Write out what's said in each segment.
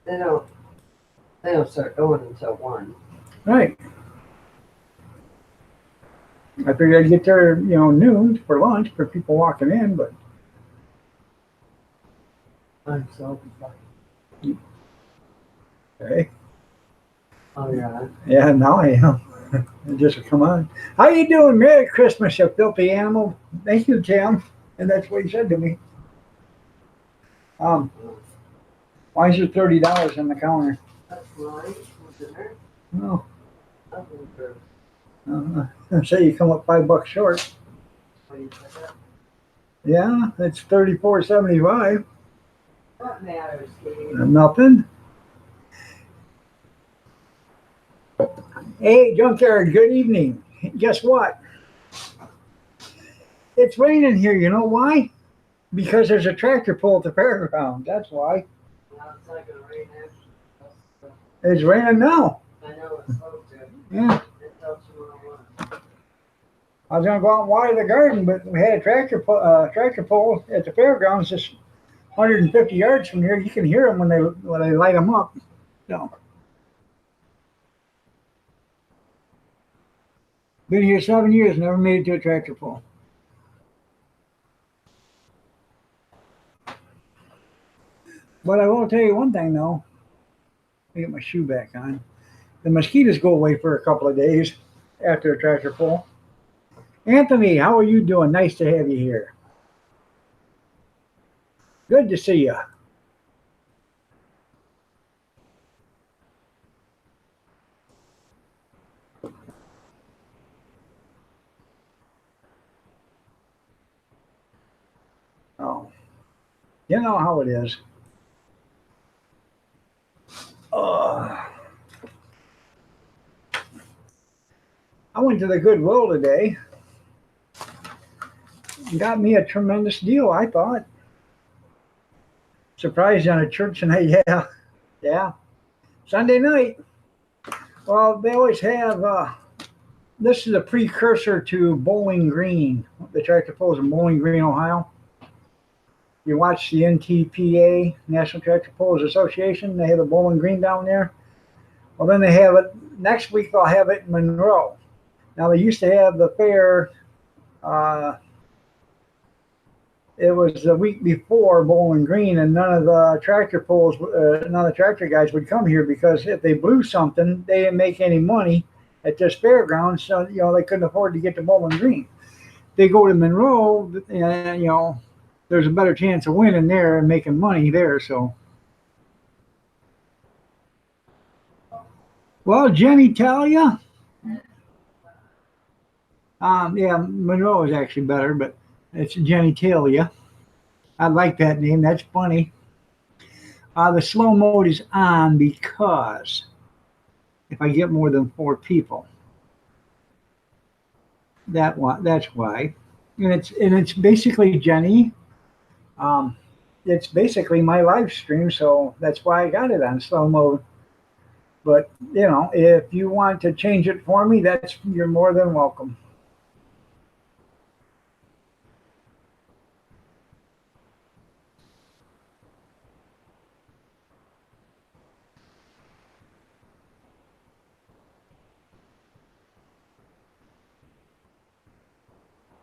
They don't. They don't start going until 1. Right. I figured I'd get there, noon for lunch for people walking in, but I'm so. hey, Oh yeah. yeah, now I am. Just come on. How you doing? Merry Christmas, you filthy animal. Thank you, Tim. And that's what he said to me. Um, why is there $30 on the counter? That's right. For dinner. Oh, I think for say you come up $5 short. what do you pick up? Yeah, it's 34.75. What matters, Steve? Nothing. Hey, Junkyard. Good evening. Guess what? It's raining here. You know why? Because there's a tractor pull at the fairground. That's why. Now it's not gonna rain after. It's raining now. I know it's supposed to. Yeah. Until tomorrow. I was gonna go out and water the garden, but we had a tractor pull at the fairgrounds, just 150 yards from here. You can hear them when they light them up. So, been here 7 years, never made it to a tractor pull. But I will tell you one thing though. Let me get my shoe back on. The mosquitoes go away for a couple of days after a tractor pull. Anthony, how are you doing? Nice to have you here. Good to see you. Oh, you know how it is. Uh, I went to the Goodwill today. Got me a tremendous deal, I thought. Surprised on a church night, yeah. Yeah. Sunday night. Well, they always have, this is a precursor to Bowling Green. The tractor pulls in Bowling Green, Ohio. You watch the NTPA, National Tractor Pullers Association. They have a Bowling Green down there. Well, then they have it, next week they'll have it in Monroe. Now, they used to have the fair, uh, it was the week before Bowling Green, and none of the none of the tractor guys would come here because if they blew something, they didn't make any money at this fairground, so they couldn't afford to get to Bowling Green. They go to Monroe, and there's a better chance of winning there and making money there. So, well, Jenny Talia, yeah, Monroe is actually better, but it's Jenny Talia. I like that name. That's funny. The slow mode is on because if I get more than 4 people, that's why. And it's basically Jenny. Um, it's basically my live stream, so that's why I got it on slow mode. But if you want to change it for me, you're more than welcome.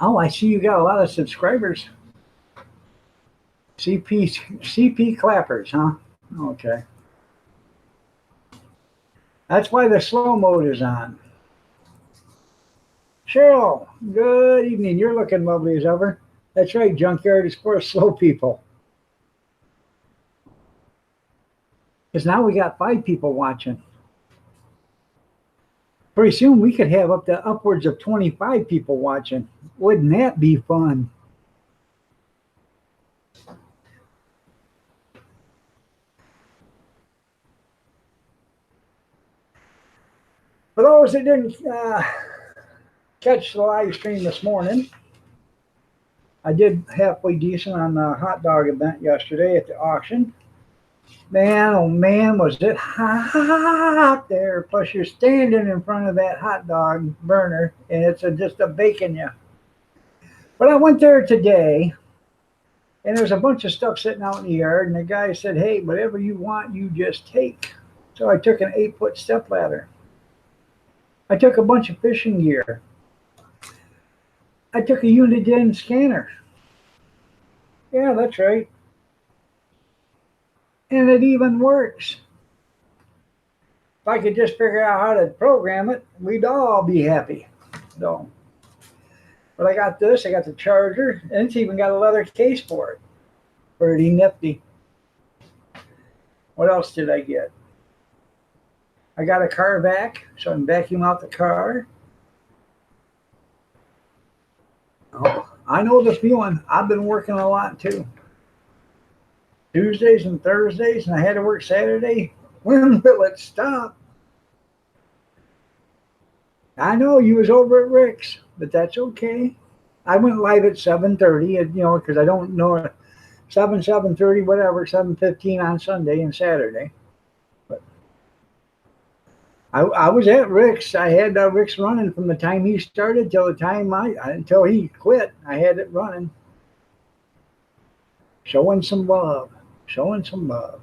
Oh, I see you got a lot of subscribers. CP clappers, huh? Okay. That's why the slow mode is on. Cheryl, good evening. You're looking lovely as ever. That's right, Junkyard is for slow people. Because now we got 5 people watching. Pretty soon we could have up to upwards of 25 people watching. Wouldn't that be fun? For those that didn't catch the live stream this morning, I did halfway decent on the hot dog event yesterday at the auction. Man, oh man, was it hot there. Plus, you're standing in front of that hot dog burner, and it's just a baking you. But I went there today, And there's a bunch of stuff sitting out in the yard, and the guy said, "Hey, whatever you want, you just take." So I took an 8-foot step ladder. I took a bunch of fishing gear. I took a Uniden scanner. Yeah, that's right. And it even works. If I could just figure out how to program it, we'd all be happy. So, but I got this, I got the charger, and it's even got a leather case for it. Pretty nifty. What else did I get? I got a car vac, so I can vacuum out the car. Oh, I know the feeling. I've been working a lot too. Tuesdays and Thursdays, and I had to work Saturday. When will it stop? I know you was over at Rick's, but that's okay. I went live at 7:30, because I don't know 7:30, whatever, 7:15 on Sunday and Saturday. But I was at Rick's. I had Rick's running from the time he started till the time until he quit. I had it running, showing some love, showing some love.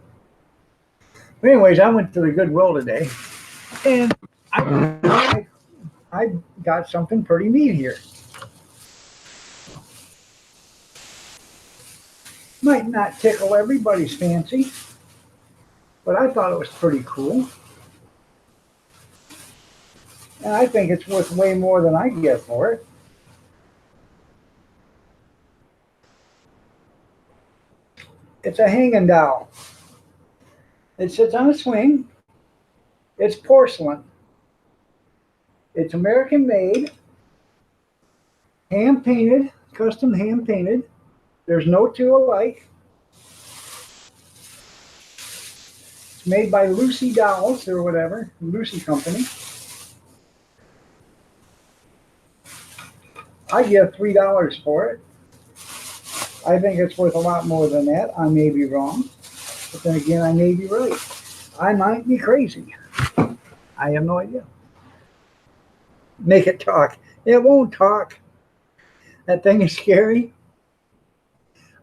But anyways, I went to the Goodwill today, and I got something pretty neat here. Might not tickle everybody's fancy, but I thought it was pretty cool. And I think it's worth way more than I get for it. It's a hanging doll. It sits on a swing. It's porcelain. It's American made, hand painted, custom hand painted. There's no two alike. It's made by Lucy Dolls or whatever, Lucy Company. I give $3 for it. I think it's worth a lot more than that. I may be wrong, but then again, I may be right. I might be crazy. I have no idea. Make it talk. It won't talk. That thing is scary.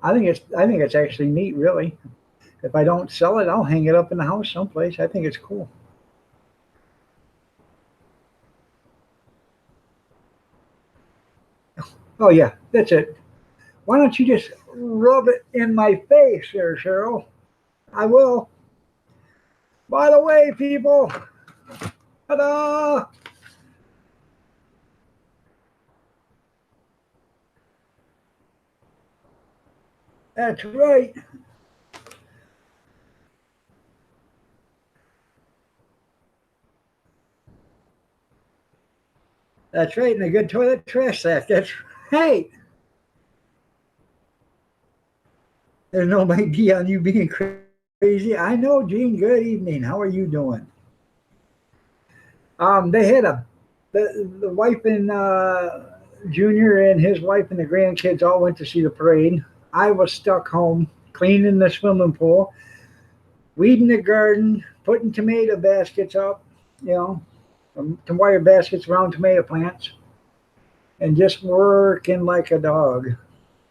I think it's actually neat, really. If I don't sell it, I'll hang it up in the house someplace. I think it's cool. Oh yeah, that's it. Why don't you just rub it in my face there, Cheryl? I will. By the way, people, ta-da! That's right. That's right, and a good toilet trash sack. That's right. There's no idea on you being crazy. I know, Gene. Good evening. How are you doing? They had the wife and Junior and his wife and the grandkids all went to see the parade. I was stuck home cleaning the swimming pool, weeding the garden, putting tomato baskets up, wire baskets around tomato plants, and just working like a dog,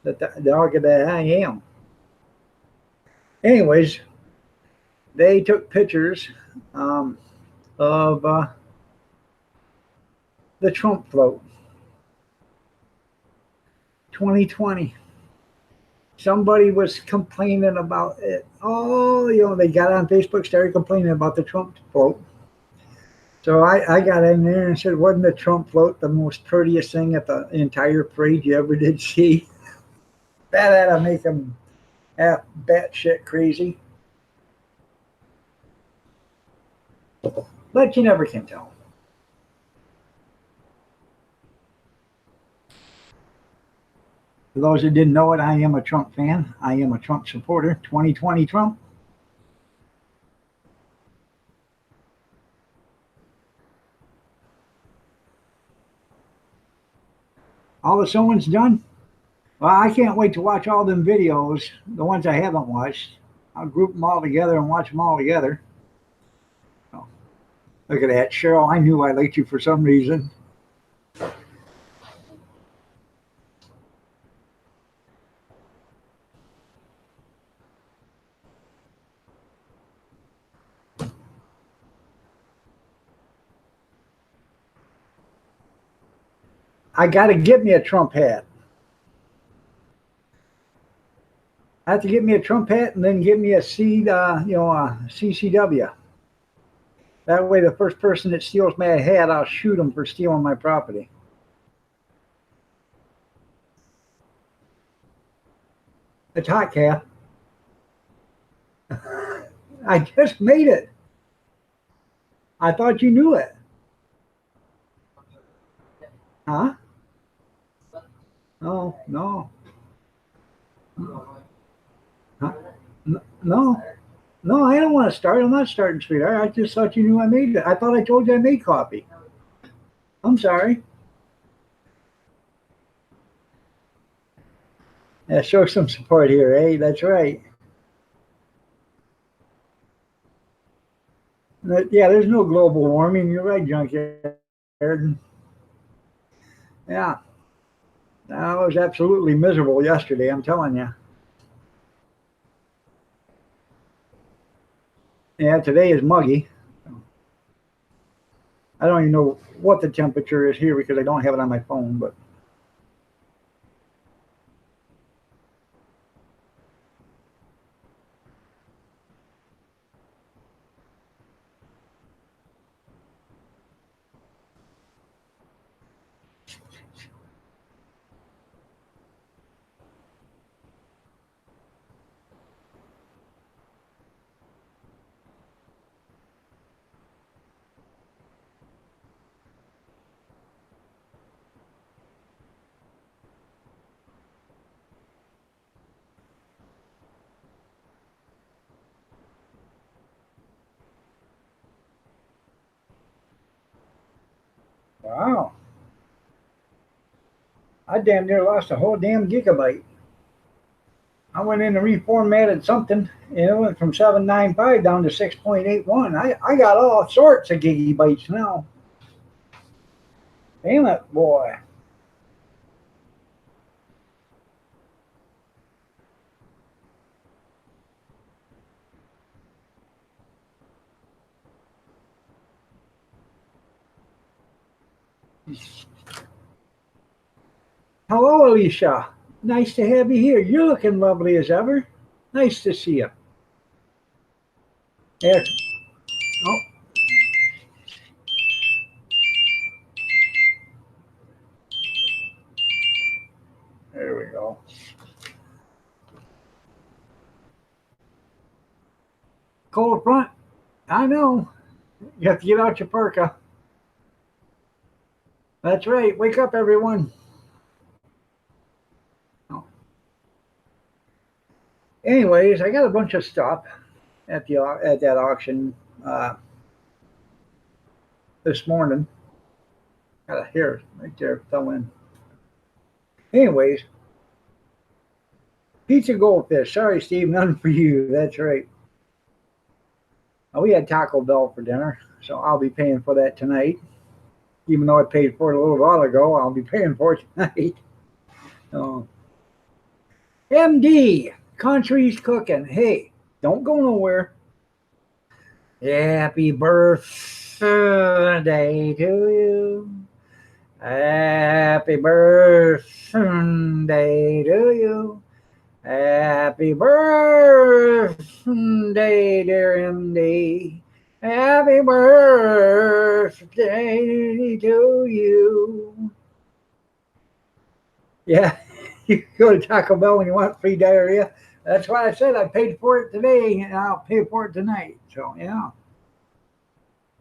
the dog that I am. Anyways, they took pictures of the Trump float 2020. Somebody was complaining about it. Oh, they got on Facebook, started complaining about the Trump float. So I got in there and said, wasn't the Trump float the most prettiest thing at the entire parade you ever did see? That had to make them half batshit crazy. But you never can tell. For those who didn't know it, I am a Trump fan. I am a Trump supporter. 2020 Trump. All the sewing's done? Well, I can't wait to watch all them videos, the ones I haven't watched. I'll group them all together and watch them all together. Oh, look at that. Cheryl, I knew I liked you for some reason. I got to get me a Trump hat. I have to get me a Trump hat and then get me a CCW. That way, the first person that steals my hat, I'll shoot them for stealing my property. It's hot, Cal. I just made it. I thought you knew it. Huh? Oh, no. Huh? No. No, I don't want to start. I'm not starting, sweetheart. I just thought you knew I made it. I thought I told you I made coffee. I'm sorry. Yeah, show some support here, eh? That's right. Yeah, there's no global warming. You're right, Junkyard. Yeah. I was absolutely miserable yesterday, I'm telling you. Yeah, today is muggy. I don't even know what the temperature is here because I don't have it on my phone, but wow. I damn near lost a whole damn gigabyte. I went in and reformatted something, and it went from 795 down to 6.81. I got all sorts of gigabytes now. Damn it, boy. Hello, Alicia. Nice to have you here. You're looking lovely as ever. Nice to see you. There. Oh, there we go. Cold front. I know. You have to get out your parka. That's right. Wake up, everyone. Oh. Anyways, I got a bunch of stuff at that auction this morning. Got a hair right there fell in. Anyways, pizza goldfish. Sorry, Steve, none for you. That's right. We had Taco Bell for dinner, so I'll be paying for that tonight. Even though I paid for it a little while ago, I'll be paying for it tonight. So, MD, Country's Cooking. Hey, don't go nowhere. Happy birthday to you. Happy birthday to you. Happy birthday, dear MD. Happy birthday to you. Yeah, you can go to Taco Bell when you want free diarrhea. That's why I said I paid for it today and I'll pay for it tonight. So, yeah.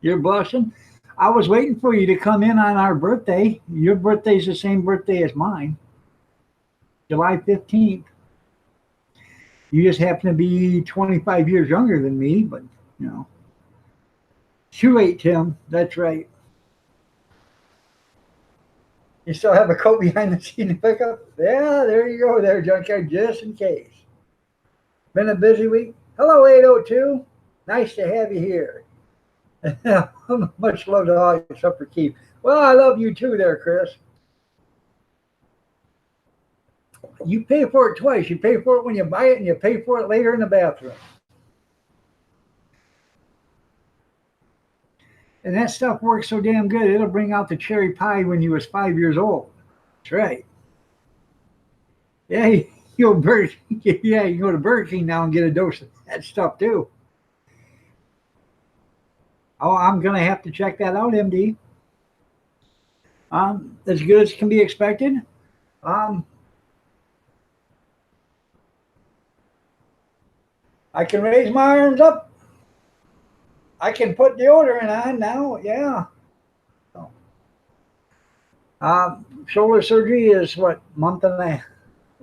You're blushing. I was waiting for you to come in on our birthday. Your birthday's the same birthday as mine, July 15th. You just happen to be 25 years younger than me, but, you know. Too late, Tim. That's right. You still have a coat behind the seat in the pickup? Yeah, there you go there, Junkyard, just in case. Been a busy week? Hello, 802. Nice to have you here. Much love to all, except for Keith. Well, I love you too there, Chris. You pay for it twice. You pay for it when you buy it, and you pay for it later in the bathroom. And that stuff works so damn good, it'll bring out the cherry pie when you was 5 years old. That's right. Yeah, you go Burger yeah, you can go to Burger King now and get a dose of that stuff too. Oh, I'm gonna have to check that out, MD. As good as can be expected. Um, I can raise my arms up. I can put deodorant on now. Yeah. Shoulder surgery is what month and a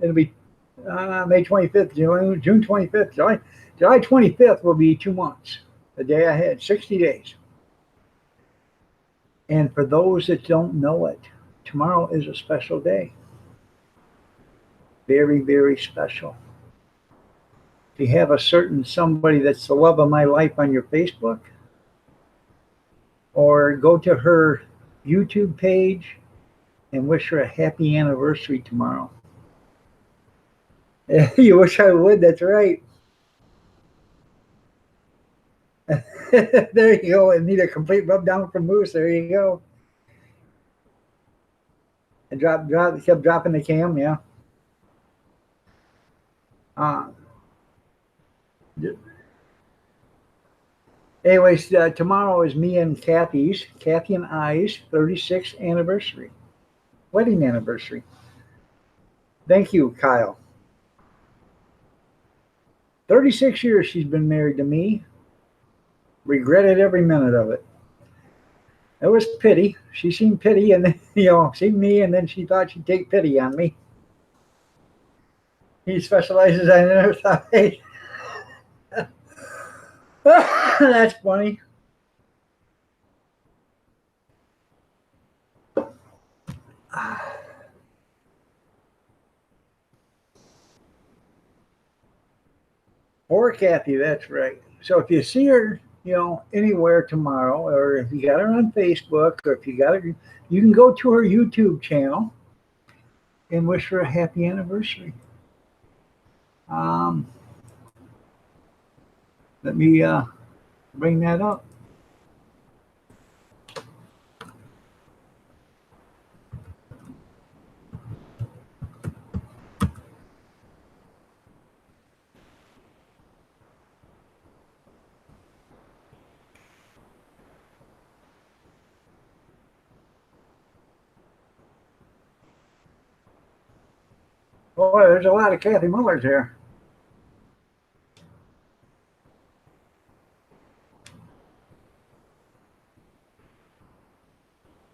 it'll be May 25th, June 25th, July 25th will be 2 months. The day ahead, 60 days. And for those that don't know it, tomorrow is a special day. Very, very special. If you have a certain somebody that's the love of my life on your Facebook, or go to her YouTube page and wish her a happy anniversary tomorrow. You wish I would, that's right. There you go. And need a complete rub down from Moose. There you go. And kept dropping the cam, yeah. Uh, anyways, tomorrow is me and Kathy and I's 36th anniversary, wedding anniversary. Thank you, Kyle. 36 years she's been married to me. Regretted every minute of it. It was pity. She seen pity and then, seen me, and then she thought she'd take pity on me. He specializes on inner thigh. That's funny. Poor Kathy, that's right. So if you see her, anywhere tomorrow, or if you got her on Facebook, or if you got her, you can go to her YouTube channel and wish her a happy anniversary. Let me bring that up. Boy, there's a lot of Kathy Mullers here.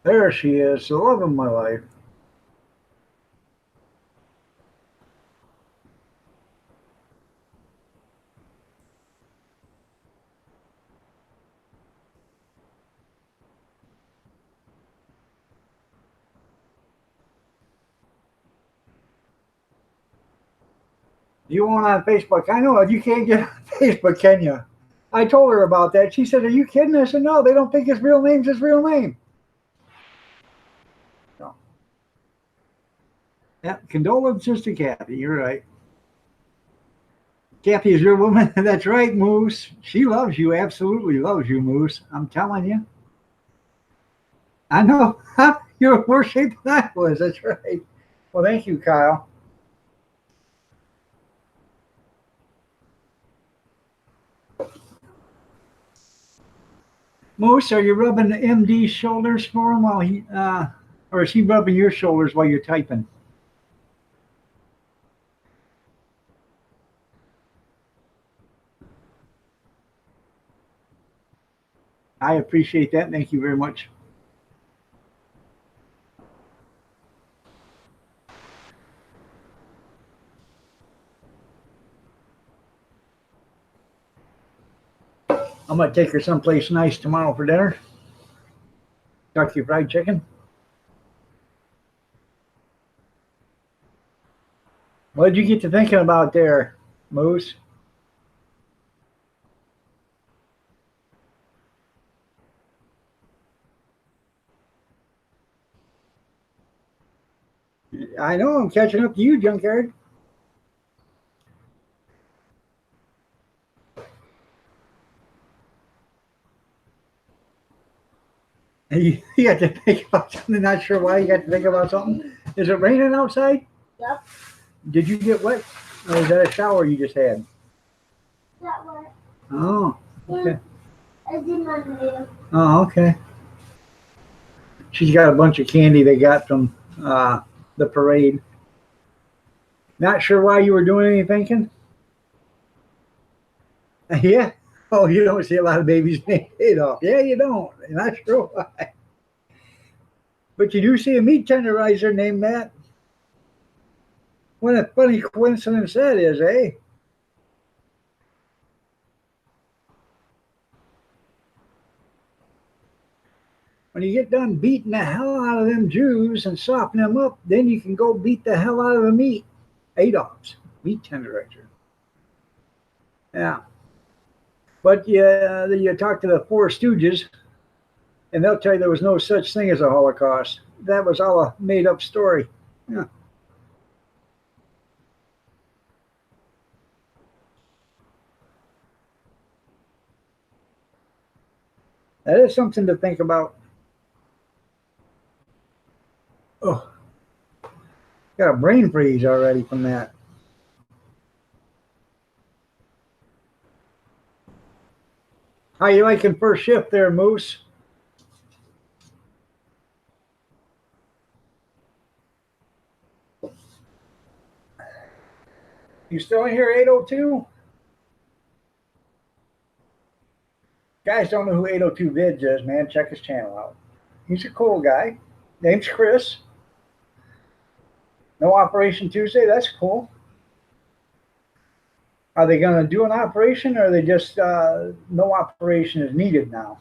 There she is, the love of my life. You want on Facebook? I know you can't get on Facebook, can you? I told her about that. She said, "Are you kidding?" I said, "No, they don't think his real name's his real name." So, yeah, condolences to Kathy. You're right. Kathy is your woman. That's right, Moose. She loves you. Absolutely loves you, Moose. I'm telling you. I know. You're worse shape than I was. That's right. Well, thank you, Kyle. Moose, are you rubbing the MD's shoulders for him while or is he rubbing your shoulders while you're typing? I appreciate that. Thank you very much. I'm going to take her someplace nice tomorrow for dinner. Kentucky Fried Chicken. What did you get to thinking about there, Moose? I know I'm catching up to you, Junkyard. You got to think about something. Not sure why you got to think about something. Is it raining outside? Yep. Did you get wet? Or is that a shower you just had? That one. Oh, okay. I did my nail. Oh, okay. She's got a bunch of candy they got from the parade. Not sure why you were doing any thinking? Yeah. Oh, you don't see a lot of babies named Adolf. Yeah, you don't. Not sure why. But you do see a meat tenderizer named Matt. What a funny coincidence that is, eh? When you get done beating the hell out of them Jews and soften them up, then you can go beat the hell out of the meat. Adolf's meat tenderizer. Yeah. But yeah, you talk to the Four Stooges, and they'll tell you there was no such thing as a Holocaust. That was all a made-up story. Yeah. That is something to think about. Oh, got a brain freeze already from that. How you liking first shift there, Moose? You still in here, 802? Guys don't know who 802 Vids is, man. Check his channel out. He's a cool guy. Name's Chris. No Operation Tuesday. That's cool. Are they going to do an operation, or are they just no operation is needed now?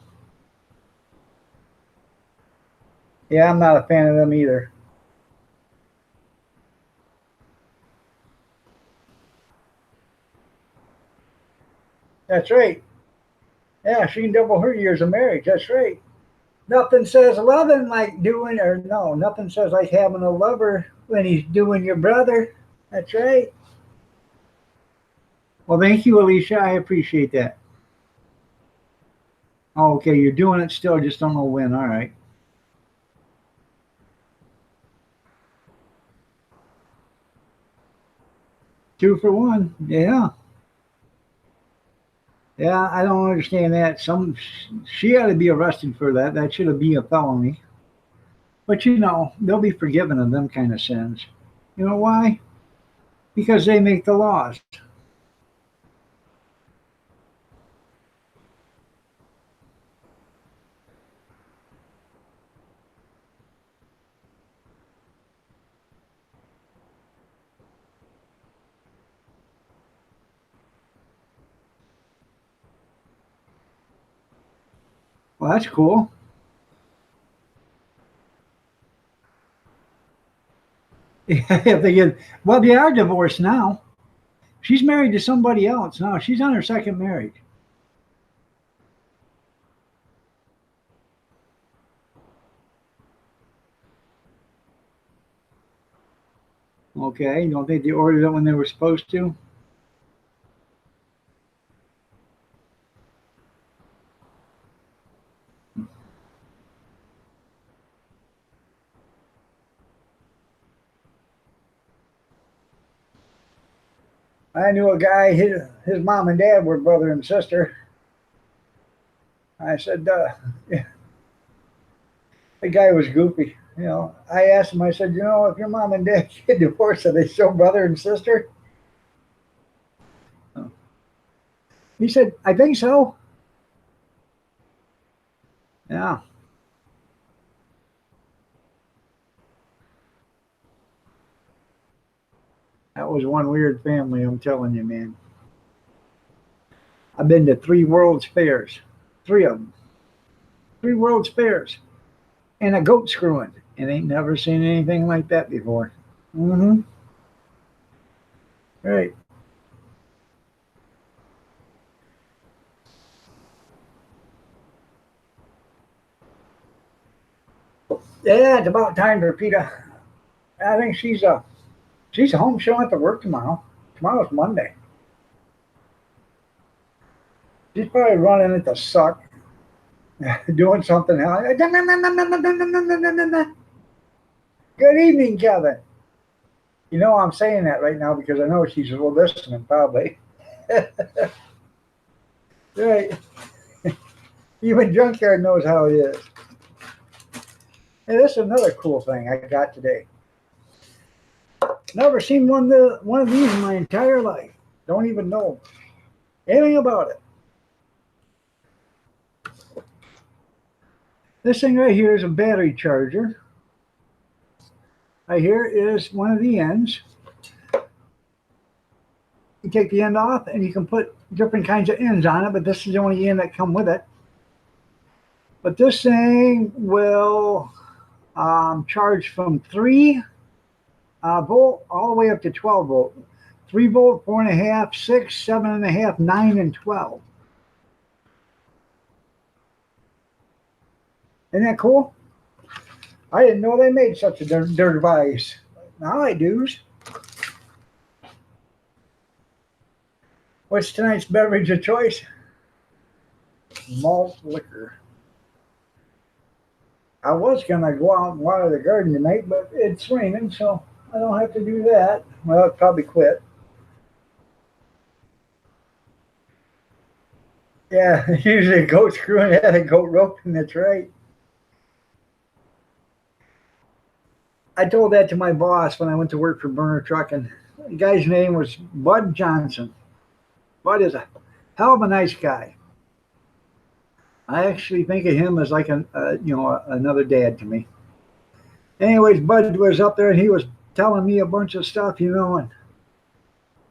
Yeah, I'm not a fan of them either. That's right. Yeah, she can double her years of marriage. That's right. Nothing says loving like doing, or no, nothing says like having a lover when he's doing your brother. That's right. Well, thank you, Alicia. I appreciate that. Oh, okay, you're doing it still, just don't know when. All right. Two for one. Yeah. Yeah, I don't understand that. She ought to be arrested for that. That should have been a felony. But you know, they'll be forgiven of them kind of sins. You know why? Because they make the laws. Well, that's cool. If they get, well, they are divorced now. She's married to somebody else now. She's on her second marriage. Okay, don't think they ordered it when they were supposed to? I knew a guy, his mom and dad were brother and sister. I said, yeah, the guy was goofy. You know, I asked him, I said, you know, if your mom and dad get divorced, are they still brother and sister? He said, I think so. Yeah. That was one weird family, I'm telling you, man. I've been to 3 World's Fairs. 3 of them. 3 World's Fairs. And a goat screwing. And ain't never seen anything like that before. Mm-hmm. Right. Yeah, it's about time for Peter. I think she's home. She don't have to work tomorrow. Tomorrow's Monday. She's probably running at the suck, doing something else. Good evening, Kevin. You know I'm saying that right now because I know she's listening, probably. Right. Even Junkyard knows how it is. Hey, this is another cool thing I got today. Never seen one of these in my entire life. Don't even know anything about it. This thing right here is a battery charger. Right here is one of the ends. You take the end off and you can put different kinds of ends on it, but this is the only end that come with it. But this thing will charge from 3 volt all the way up to 12 volt. 3 volt, 4.5, 6, 7.5, 9, and 12. Isn't that cool? I didn't know they made such a device. Now I do. What's tonight's beverage of choice? Malt liquor. I was going to go out and water the garden tonight, but it's raining, so I don't have to do that. Well, I'll probably quit. Yeah, usually a goat screwing had a goat roping, that's right. I told that to my boss when I went to work for Burner Trucking. The guy's name was Bud Johnson. Bud is a hell of a nice guy. I actually think of him as like another dad to me. Anyways, Bud was up there and he was telling me a bunch of stuff, and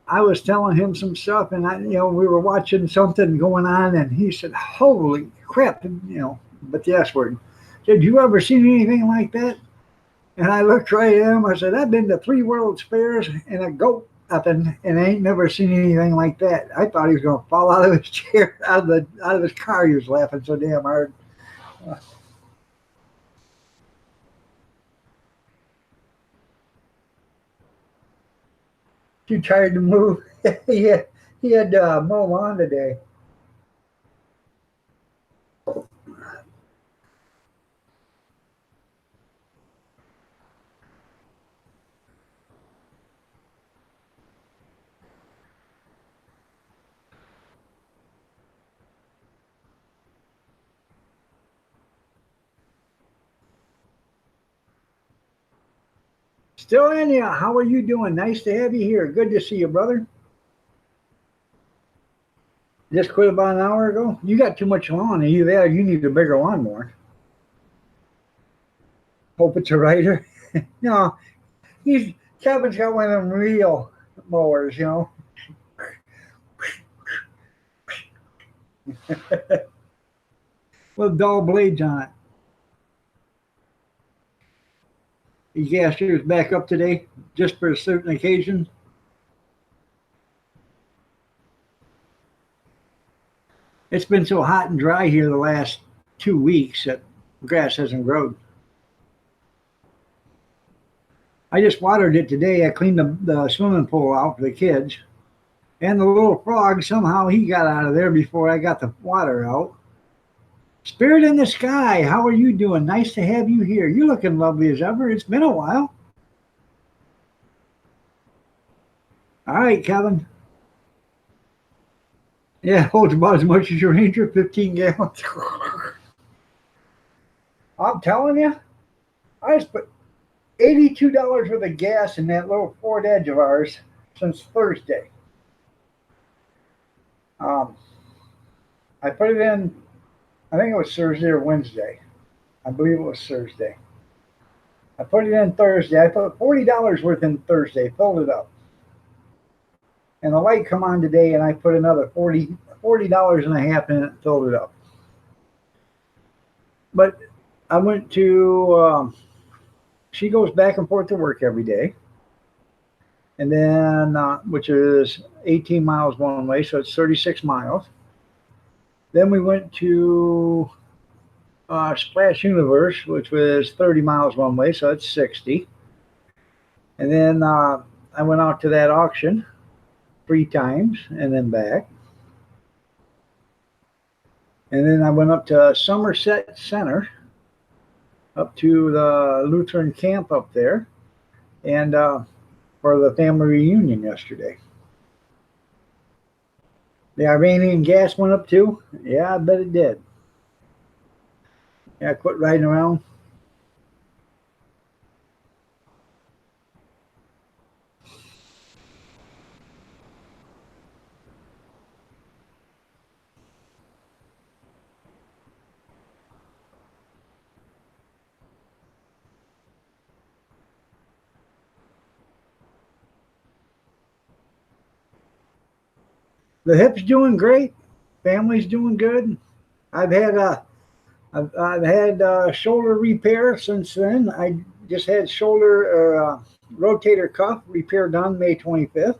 I was telling him some stuff, and we were watching something going on, and he said, "Holy crap!" But the S word. Did you ever seen anything like that? And I looked right at him. I said, "I've been to 3 World's Fairs and a goat upping, and I ain't never seen anything like that." I thought he was going to fall out of his chair, out of his car. He was laughing so damn hard. Too tired to move. he had mow lawn today. Still in ya. How are you doing? Nice to have you here. Good to see you, brother. Just quit about an hour ago? You got too much lawn. Are you there? You need a bigger lawnmower. Hope it's a rider. No, Kevin's got one of them real mowers, with dull blades on it. Your gas yours back up today, just for a certain occasion. It's been so hot and dry here the last 2 weeks that grass hasn't grown. I just watered it today. I cleaned the swimming pool out for the kids. And the little frog, somehow he got out of there before I got the water out. Spirit in the sky, how are you doing? Nice to have you here. You're looking lovely as ever. It's been a while. All right, Kevin. Yeah, holds about as much as your Ranger, 15 gallons. I'm telling you, I just put $82 worth of gas in that little Ford Edge of ours since Thursday. I put it in, I think it was Thursday or Wednesday. I believe it was Thursday. I put it in Thursday. I put $40 worth in Thursday, filled it up. And the light come on today, and I put another $40 and a half in it, filled it up. But I went to, she goes back and forth to work every day. And then, which is 18 miles one way, so it's 36 miles. Then we went to Splash Universe, which was 30 miles one way, so it's 60. And then I went out to that auction 3 times and then back. And then I went up to Somerset Center up to the Lutheran camp up there, and for the family reunion yesterday. The Iranian gas went up too. Yeah, I bet it did. Yeah, quit riding around. The hip's doing great. Family's doing good. I've had I've had shoulder repair since then. I just had shoulder rotator cuff repair done May 25th,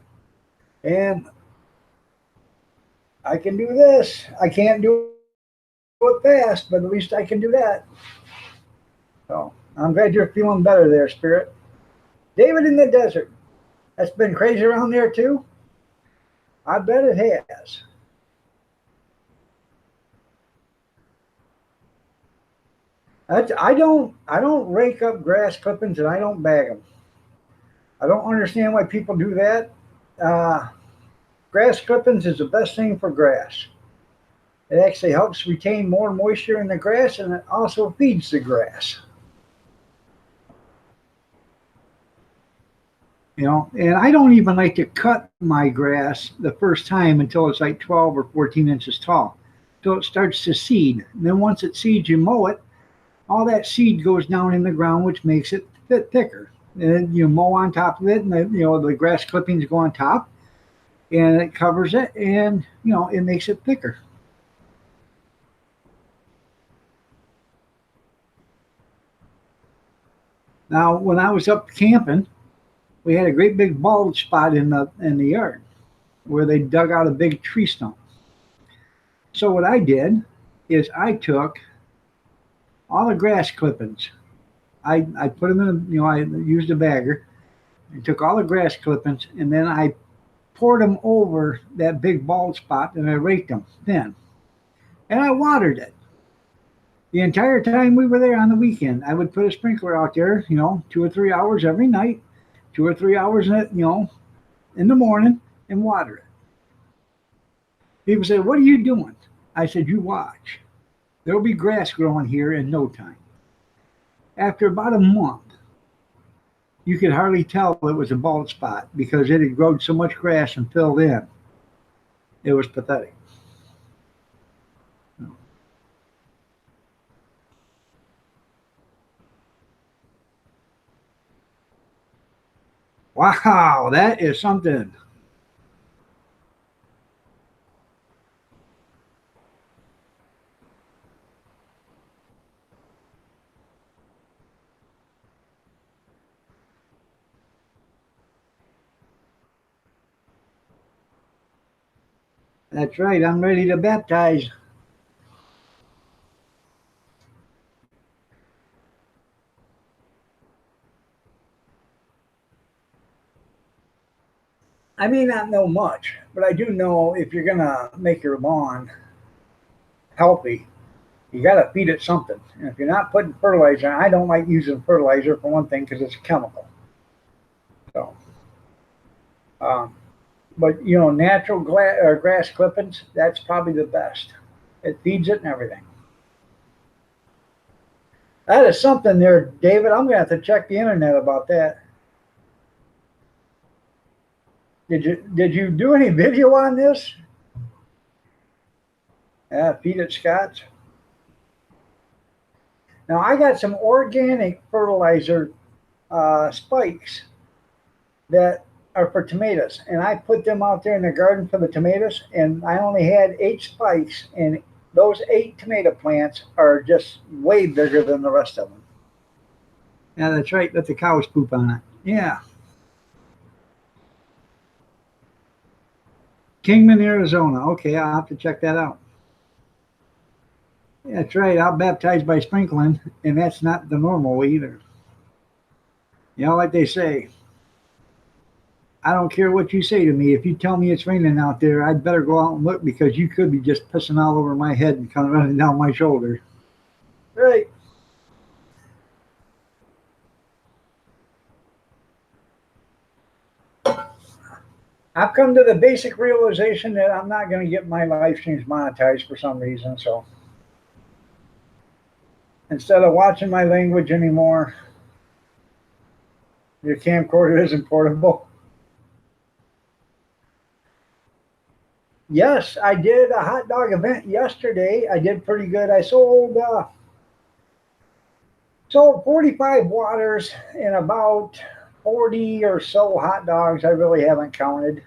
and I can do this. I can't do it fast, but at least I can do that. So I'm glad you're feeling better there, Spirit. David in the desert. That's been crazy around there too. I bet it has. I don't rake up grass clippings and I don't bag them. I don't understand why people do that. Grass clippings is the best thing for grass. It actually helps retain more moisture in the grass, and it also feeds the grass. You know, and I don't even like to cut my grass the first time until it's like 12 or 14 inches tall. So it starts to seed. And then once it seeds, you mow it. All that seed goes down in the ground, which makes it thicker. And then you mow on top of it, and the grass clippings go on top, and it covers it, and it makes it thicker. Now, when I was up camping, we had a great big bald spot in the yard where they dug out a big tree stump. So what I did is I took all the grass clippings. I put them in, I used a bagger and took all the grass clippings, and then I poured them over that big bald spot, and I raked them thin. And I watered it. The entire time we were there on the weekend, I would put a sprinkler out there, 2 or 3 hours every night, 2 or 3 hours, in the morning, and water it. People say, "What are you doing?" I said, "You watch. There'll be grass growing here in no time." After about a month, you could hardly tell it was a bald spot because it had grown so much grass and filled in. It was pathetic. Wow, that is something. That's right. I'm ready to baptize. I may not know much, but I do know if you're going to make your lawn healthy, you got to feed it something. And if you're not putting fertilizer, I don't like using fertilizer for one thing because it's a chemical. So, but natural grass clippings, that's probably the best. It feeds it and everything. That is something there, David. I'm gonna have to check the internet about that. Did you do any video on this? Feed it Scott's. Now I got some organic fertilizer spikes that are for tomatoes, and I put them out there in the garden for the tomatoes, and I only had 8 spikes, and those 8 tomato plants are just way bigger than the rest of them. Yeah, that's right. Let the cows poop on it. Yeah. Kingman, Arizona. Okay, I'll have to check that out. That's right. I'll baptize by sprinkling, and that's not the normal way either. Like they say, I don't care what you say to me. If you tell me it's raining out there, I'd better go out and look because you could be just pissing all over my head and kind of running down my shoulder. Right. I've come to the basic realization that I'm not going to get my live streams monetized for some reason. So instead of watching my language anymore, your camcorder isn't portable. Yes, I did a hot dog event yesterday. I did pretty good. I sold 45 waters and about 40 or so hot dogs. I really haven't counted.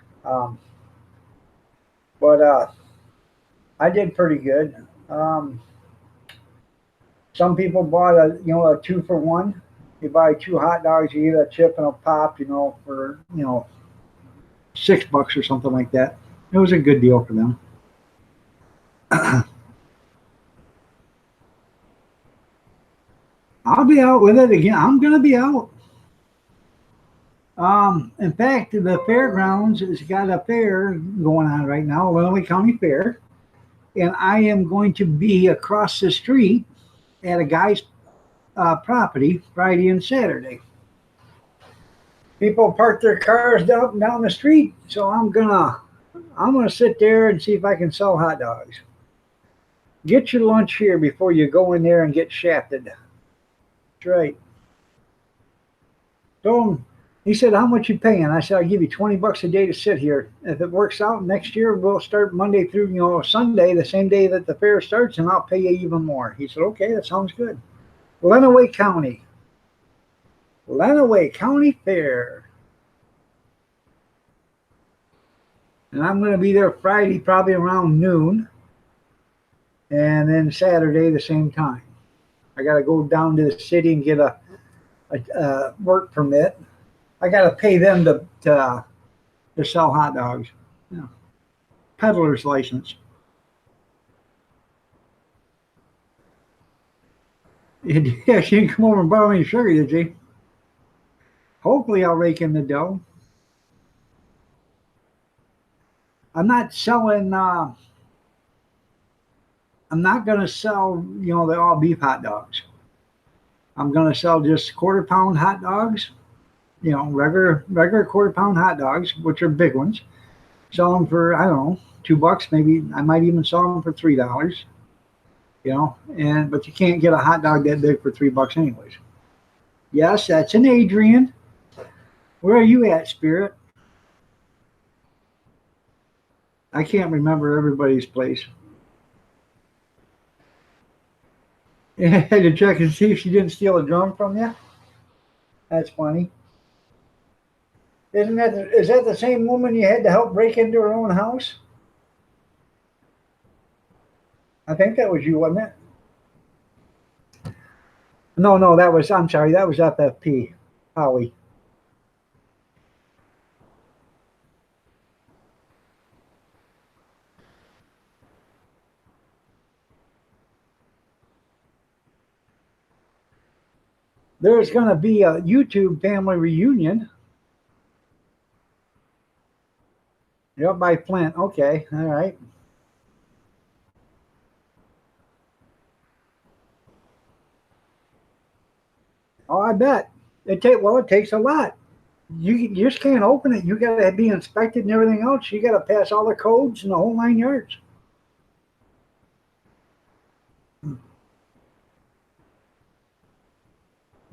But I did pretty good. Some people bought a 2-for-1. You buy 2 hot dogs, you get a chip and a pop, for $6 or something like that. It was a good deal for them. I'll be out with it again. I'm gonna be out. In fact, the fairgrounds has got a fair going on right now, Illinois County Fair, and I am going to be across the street at a guy's property Friday and Saturday. People park their cars down the street, so I'm gonna sit there and see if I can sell hot dogs. Get your lunch here before you go in there and get shafted. That's right. Told him, he said, "How much you paying?" I said, "I'll give you $20 a day to sit here. If it works out, next year we'll start Monday through Sunday, the same day that the fair starts, and I'll pay you even more." He said, "Okay, that sounds good." Lenawee County Fair. And I'm going to be there Friday probably around noon, and then Saturday the same time. I got to go down to the city and get a work permit. I got to pay them to sell hot dogs. Yeah. Peddler's license. Yeah, she didn't come over and borrow any sugar, did she? Hopefully I'll rake in the dough. I'm not selling, I'm not going to sell, the all beef hot dogs. I'm going to sell just quarter-pound hot dogs, regular quarter-pound hot dogs, which are big ones. Sell them for, I don't know, $2, maybe. I might even sell them for $3, but you can't get a hot dog that big for $3 anyways. Yes, that's an Adrian. Where are you at, Spirit? I can't remember everybody's place. I had to check and see if she didn't steal a drum from you. That's funny. Is that the same woman you had to help break into her own house? I think that was you, wasn't it? No, I'm sorry, that was FFP, Howie. There's going to be a YouTube family reunion. You're up by Flint. Okay, all right. Oh, I bet. It takes a lot. You just can't open it. You got to be inspected and everything else. You got to pass all the codes and the whole 9 yards.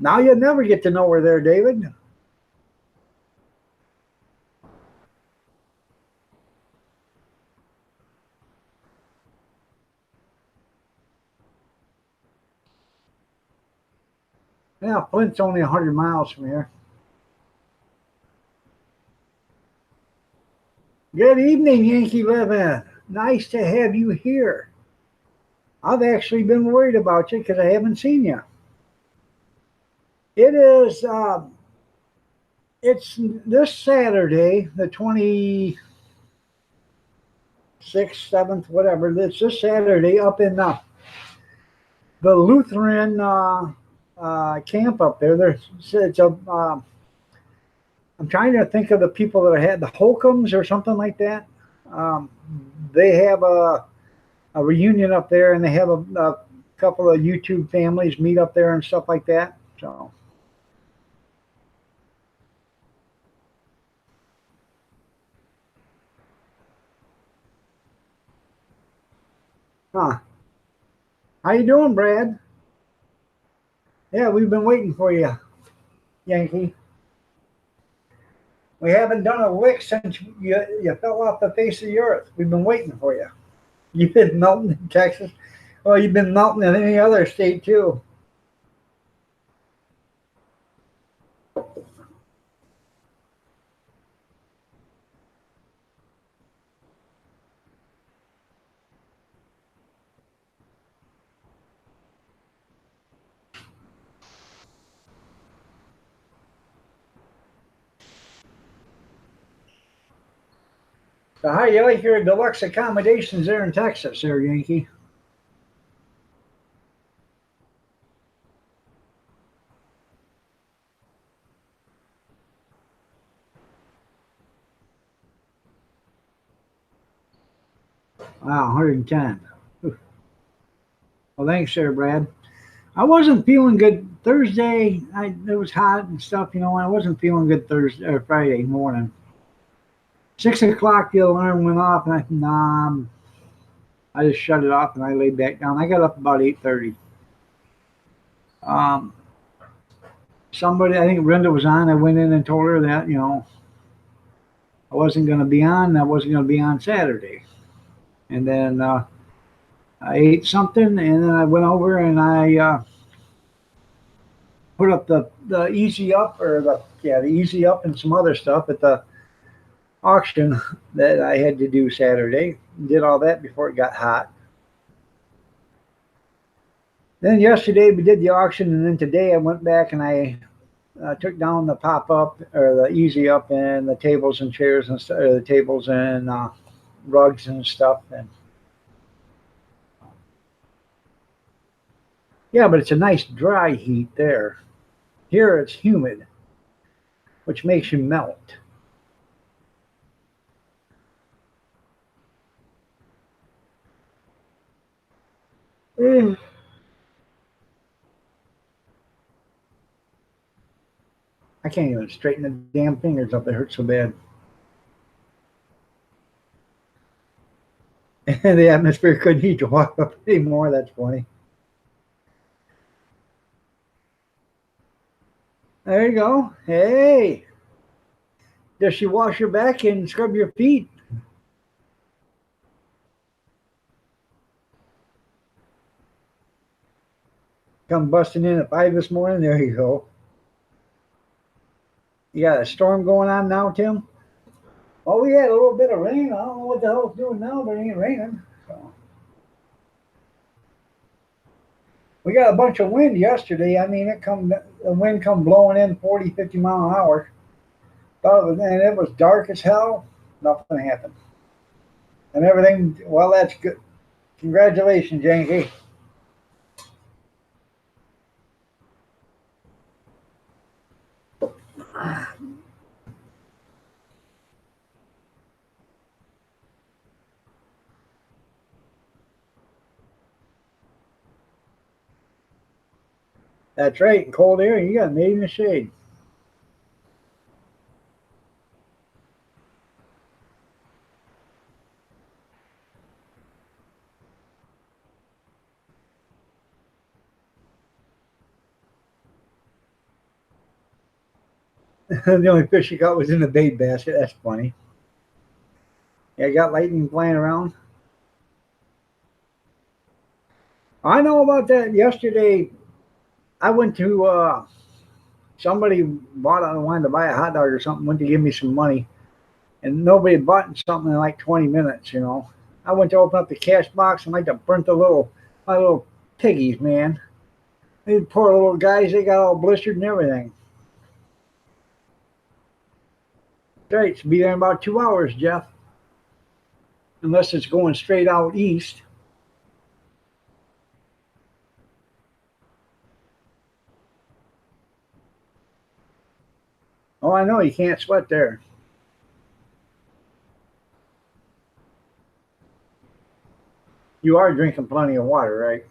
Now you'll never get to know her there, David. Yeah, Flint's only 100 miles from here. Good evening, Yankee Living. Nice to have you here. I've actually been worried about you because I haven't seen you. It is, it's this Saturday, the 26th, 7th, whatever. It's this Saturday up in the Lutheran camp up there. I'm trying to think of the people that had the Holcombs or something like that. They have a reunion up there, and they have a couple of YouTube families meet up there and stuff like that. So. Huh. How you doing, Brad? Yeah, we've been waiting for you, Yankee. We haven't done a lick since you fell off the face of the earth. We've been waiting for you. You've been melting in Texas. Well, you've been melting in any other state too. So how you like your deluxe accommodations there in Texas, there, Yankee? Wow, 110. Well, thanks, there, Brad. I wasn't feeling good Thursday. It was hot and stuff, I wasn't feeling good Thursday or Friday morning. 6 o'clock, the alarm went off, and I just shut it off and I laid back down. I got up about 8:30. Um, Somebody, I think Brenda was on. I went in and told her that I wasn't going to be on. I wasn't going to be on Saturday, and then I ate something, and then I went over and I put up the easy up or the easy up and some other stuff at the auction that I had to do Saturday. Did all that before it got hot. Then yesterday we did the auction, and then today I went back and I took down the pop up or the easy up and the tables and chairs and the tables and rugs and stuff. And yeah, but it's a nice dry heat there. Here it's humid, which makes you melt. Mm. I can't even straighten the damn fingers up. They hurt so bad. And the atmosphere couldn't heat the water up anymore. That's funny. There you go. Hey, does she wash your back and scrub your feet? Come busting in at 5 this morning. There you go. You got a storm going on now, Tim? Well, we had a little bit of rain. I don't know what the hell it's doing now, but it ain't raining. So. We got a bunch of wind yesterday. I mean, the wind come blowing in 40, 50 mile an hour. And it was dark as hell. Nothing happened. And everything, well, that's good. Congratulations, Yankee. That's right. In cold air, you got made in the shade. The only fish you got was in the bait basket. That's funny. Yeah, I got lightning flying around. I know about that. Yesterday, I went to somebody wanted to buy a hot dog or something. Went to give me some money, and nobody bought something in like 20 minutes. I went to open up the cash box and like to burnt my little piggies, man. These poor little guys, they got all blistered and everything. Right, it's be there in about 2 hours, Jeff. Unless it's going straight out east. Oh, I know you can't sweat there. You are drinking plenty of water, right?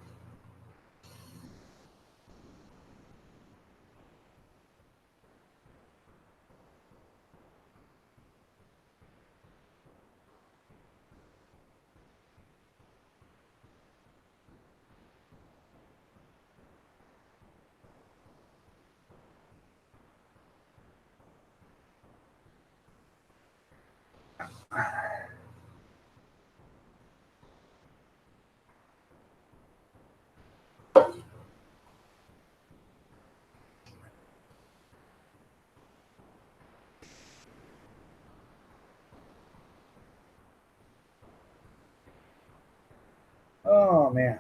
Oh man,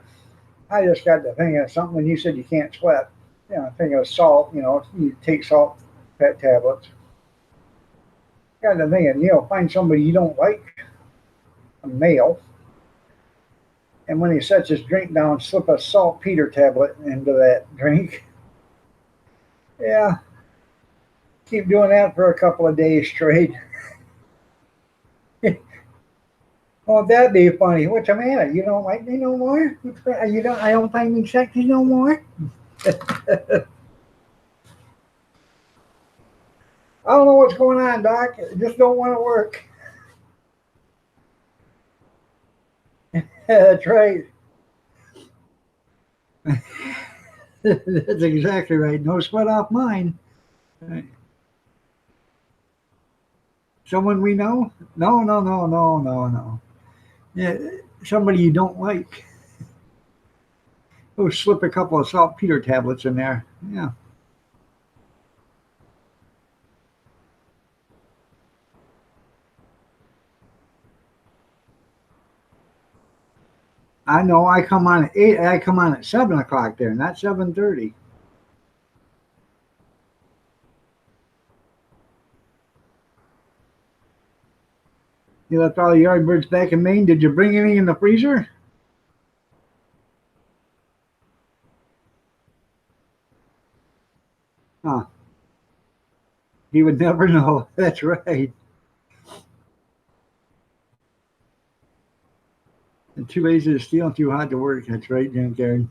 I just got to thinking of something when you said you can't sweat. Yeah, I think of salt. You take salt pet tablets. Got to thinking, find somebody you don't like, a male, and when he sets his drink down, slip a saltpeter tablet into that drink. Yeah, keep doing that for a couple of days straight. Won't that be funny? What's the matter? You don't like me no more? You don't? I don't find me sexy no more. I don't know what's going on, Doc. I just don't want to work. That's right. That's exactly right. No sweat off mine. Someone we know? No, no, no, no, no, no. Yeah, somebody you don't like. Oh, slip a couple of saltpeter tablets in there. Yeah. I know. I come on at 8. I come on at 7 o'clock there, not 7:30. You left all the Yardbirds back in Maine. Did you bring any in the freezer? Huh. He would never know. That's right. And too lazy to steal and too hot to work. That's right, Jim Karen.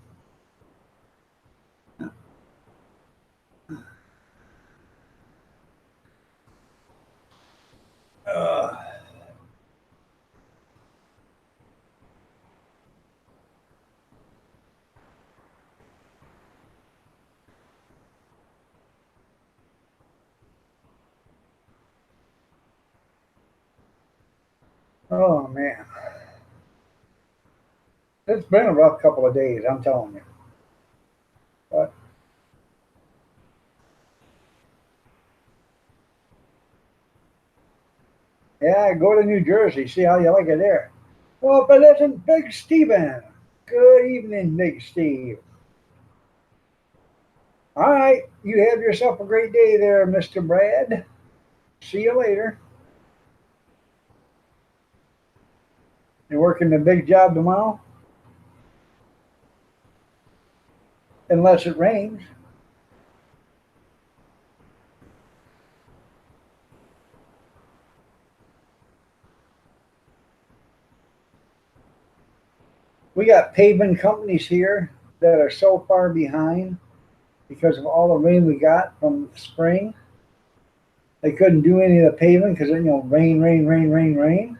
Uh, oh, man. It's been a rough couple of days, I'm telling you. But yeah, go to New Jersey, see how you like it there. Well, but isn't Big Steven? Good evening, Big Steve. All right, you have yourself a great day there, Mr. Brad. See you later. You working the big job tomorrow? Unless it rains. We got paving companies here that are so far behind because of all the rain we got from spring. They couldn't do any of the paving because rain, rain, rain, rain, rain.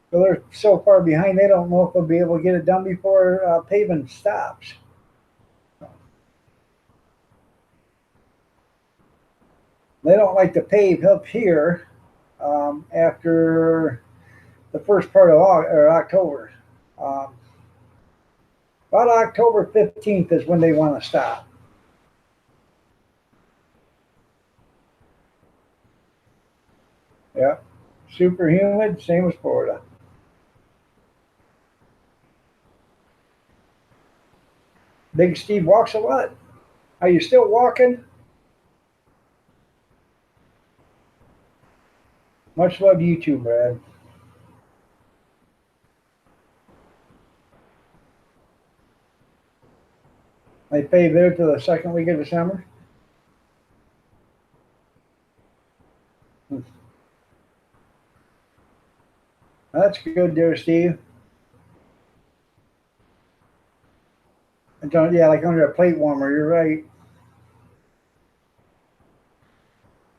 So they're so far behind they don't know if they'll be able to get it done before paving stops. They don't like to pave up here after the first part of October. About October 15th is when they want to stop. Yeah, super humid, same as Florida. Big Steve walks a lot. Are you still walking? Much love to you too, Brad. They pay there till the second week of December. That's good there, Steve. Yeah, like under a plate warmer, you're right.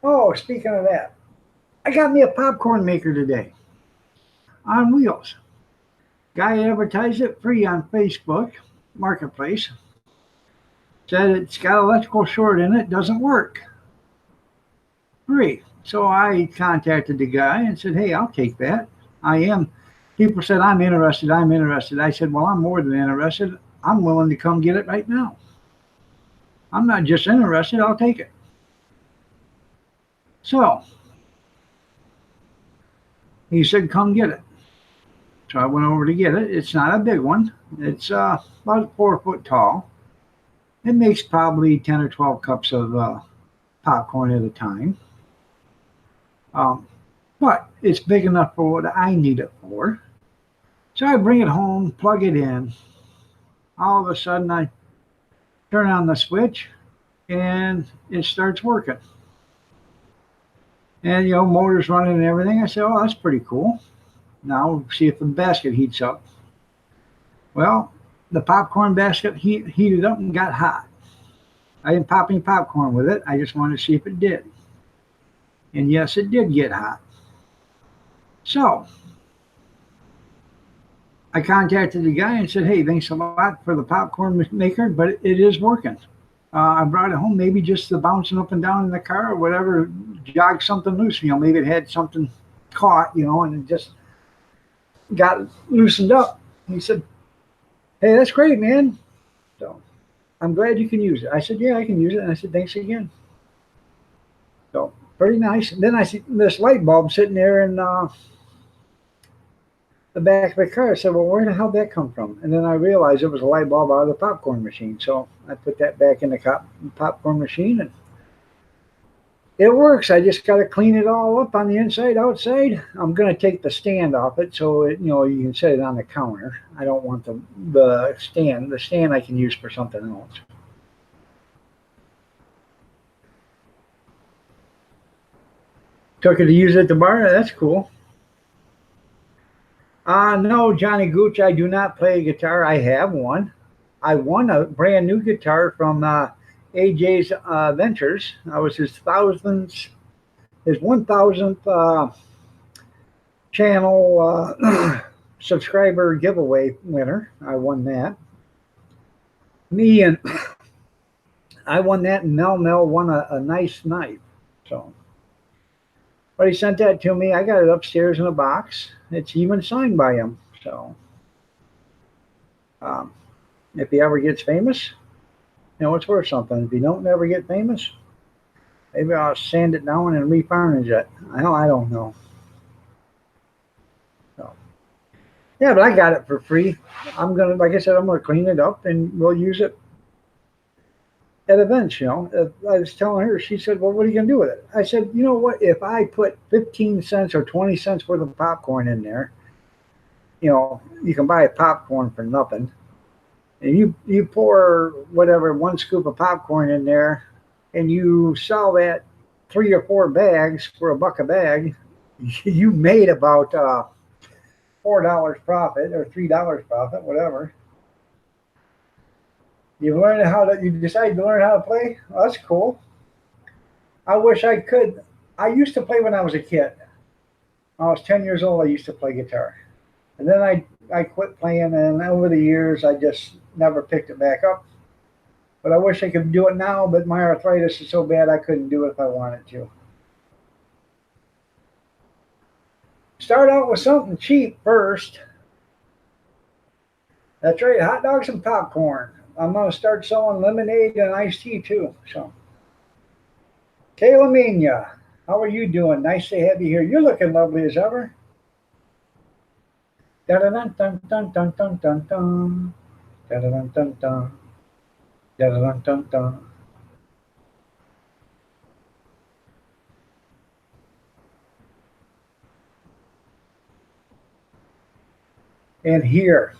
Oh, speaking of that, I got me a popcorn maker today on wheels. Guy advertised it free on Facebook Marketplace. Said it's got electrical short in it, doesn't work. Free. So I contacted the guy and said, hey, I'll take that. I am. People said, I'm interested. I'm interested. I said, well, I'm more than interested. I'm willing to come get it right now. I'm not just interested. I'll take it. So he said, come get it. So I went over to get it. It's not a big one. It's about 4 foot tall. It makes probably 10 or 12 cups of popcorn at a time. But it's big enough for what I need it for. So I bring it home, plug it in. All of a sudden, I turn on the switch, and it starts working. And, motor's running and everything. I said, oh, that's pretty cool. Now, see if the basket heats up. Well, the popcorn basket heated up and got hot. I didn't pop any popcorn with it. I just wanted to see if it did. And yes, it did get hot. So I contacted the guy and said, hey, thanks a lot for the popcorn maker, but it is working. I brought it home, maybe just the bouncing up and down in the car or whatever, jogged something loose. Maybe it had something caught, and it just got loosened up. He said, hey, that's great, man. So I'm glad you can use it. I said, yeah, I can use it. And I said, thanks again. So pretty nice. And then I see this light bulb sitting there in the back of the car. I said, well, where the hell did that come from? And then I realized it was a light bulb out of the popcorn machine. So I put that back in the popcorn machine, and it works. I just got to clean it all up on the inside, outside. I'm going to take the stand off it so you can set it on the counter. I don't want the stand. The stand I can use for something else. Took it to use it at the bar. That's cool. No, Johnny Gooch, I do not play guitar. I have one. I won a brand new guitar from AJ's Ventures. I was his 1000th channel subscriber giveaway winner. I won that. I won that, and Mel won a nice knife. So, but he sent that to me. I got it upstairs in a box. It's even signed by him. So, if he ever gets famous, it's worth something. If you don't ever get famous, maybe I'll sand it down and refarnish it. I don't know. So, yeah, but I got it for free. Like I said, I'm gonna clean it up and we'll use it at events. I was telling her, she said, well, what are you gonna do with it? I said, you know what, if I put 15 cents or 20 cents worth of popcorn in there, you can buy popcorn for nothing. And you pour whatever, 1 scoop of popcorn in there, and you sell that 3 or 4 bags for $1 a bag, you made about $4 profit or $3 profit, whatever. You decide to learn how to play? Well, that's cool. I wish I could. I used to play when I was a kid. When I was 10 years old, I used to play guitar. And then I quit playing, and over the years, I just never picked it back up. But I wish I could do it now, but my arthritis is so bad I couldn't do it if I wanted to. Start out with something cheap first. That's right, hot dogs and popcorn. I'm going to start selling lemonade and iced tea too. So, Kayla Mina, how are you doing? Nice to have you here. You're looking lovely as ever. Da-da-dun, dun, dun, dun, dun, dun, dun. Da-da-dun, dun, dun. Da-da-dun, dun, dun. And here,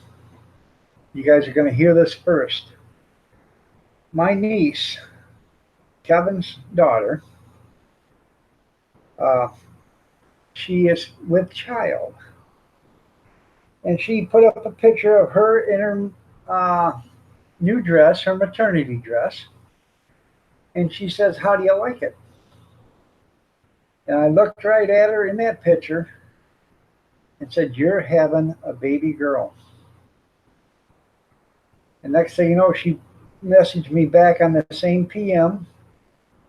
you guys are going to hear this first. My niece, Kevin's daughter, she is with child. And she put up a picture of her in her new dress, her maternity dress. And she says, how do you like it? And I looked right at her in that picture and said, you're having a baby girl. And next thing you know, she messaged me back on the same PM.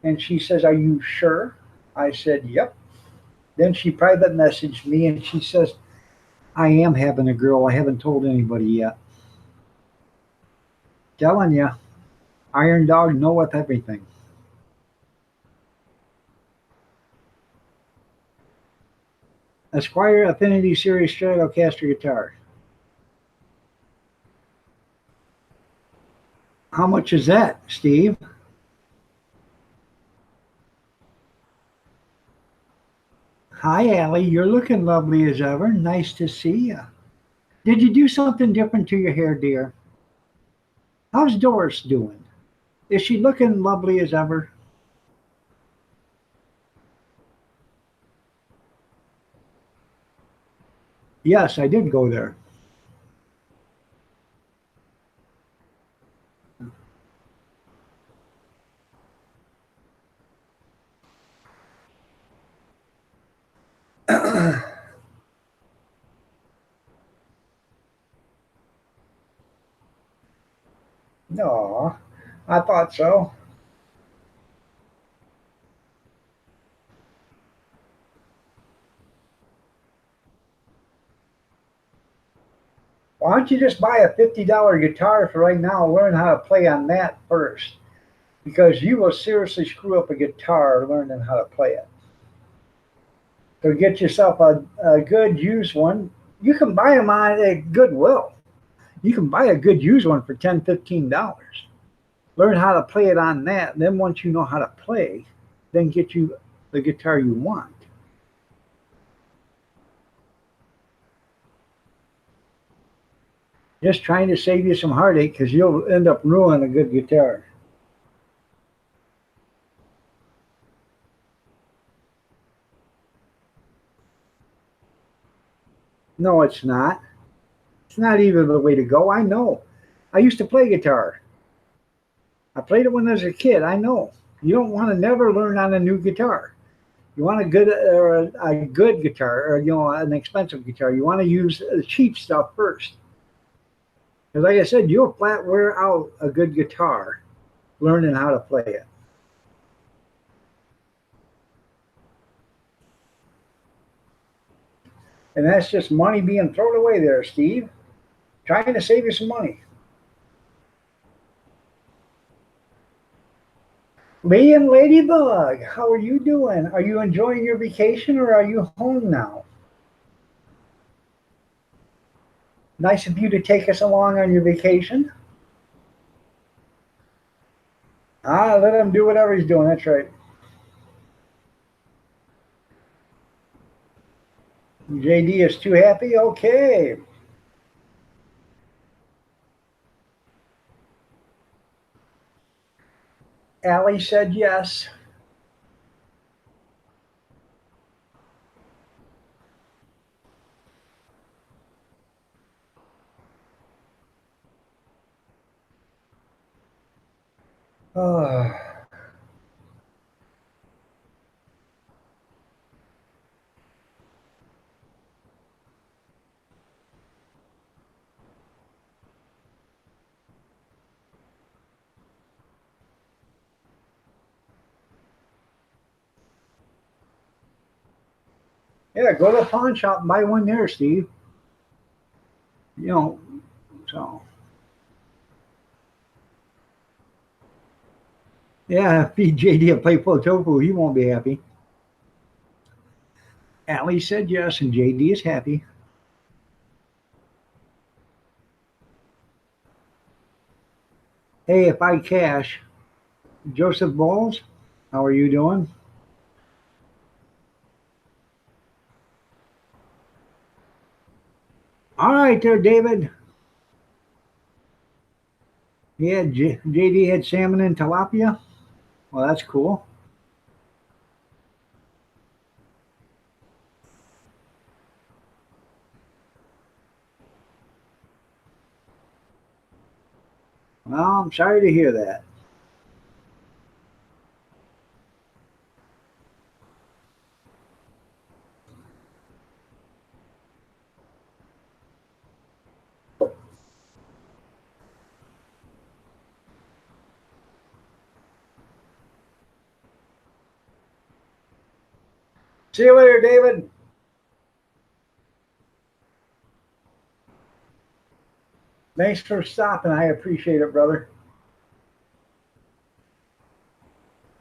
And she says, are you sure? I said, yep. Then she private messaged me and she says, I am having a girl. I haven't told anybody yet. Telling you, Iron Dog knoweth everything. Esquire Affinity Series Stratocaster guitar. How much is that, Steve? Hi, Allie. You're looking lovely as ever. Nice to see you. Did you do something different to your hair, dear? How's Doris doing? Is she looking lovely as ever? Yes, I did go there. No, I thought so. Why don't you just buy a $50 guitar for right now? Learn how to play on that first, because you will seriously screw up a guitar learning how to play it. So get yourself a good used one. You can buy them on a Goodwill. You can buy a good used one for $10, $15. Learn how to play it on that. Then once you know how to play, then get you the guitar you want. Just trying to save you some heartache because you'll end up ruining a good guitar. No, it's not. It's not even the way to go. I know. I used to play guitar. I played it when I was a kid. I know. You don't want to never learn on a new guitar. You want a good or a good guitar, or an expensive guitar. You want to use the cheap stuff first. Because, like I said, you'll flat wear out a good guitar learning how to play it. And that's just money being thrown away there, Steve. Trying to save you some money. Lee and Ladybug, how are you doing? Are you enjoying your vacation or are you home now? Nice of you to take us along on your vacation. Let him do whatever he's doing. That's right. JD is too happy? Okay. Allie said yes. Oh. Yeah, go to the pawn shop and buy one there, Steve. You know, so. Yeah, feed JD a plate full of tofu. He won't be happy. Allie said yes, and JD is happy. Hey, if I cash, Joseph Balls, how are you doing? All right, there, David. Yeah, JD had salmon and tilapia. Well, that's cool. Well, I'm sorry to hear that. See you later, David. Thanks for stopping. I appreciate it, brother.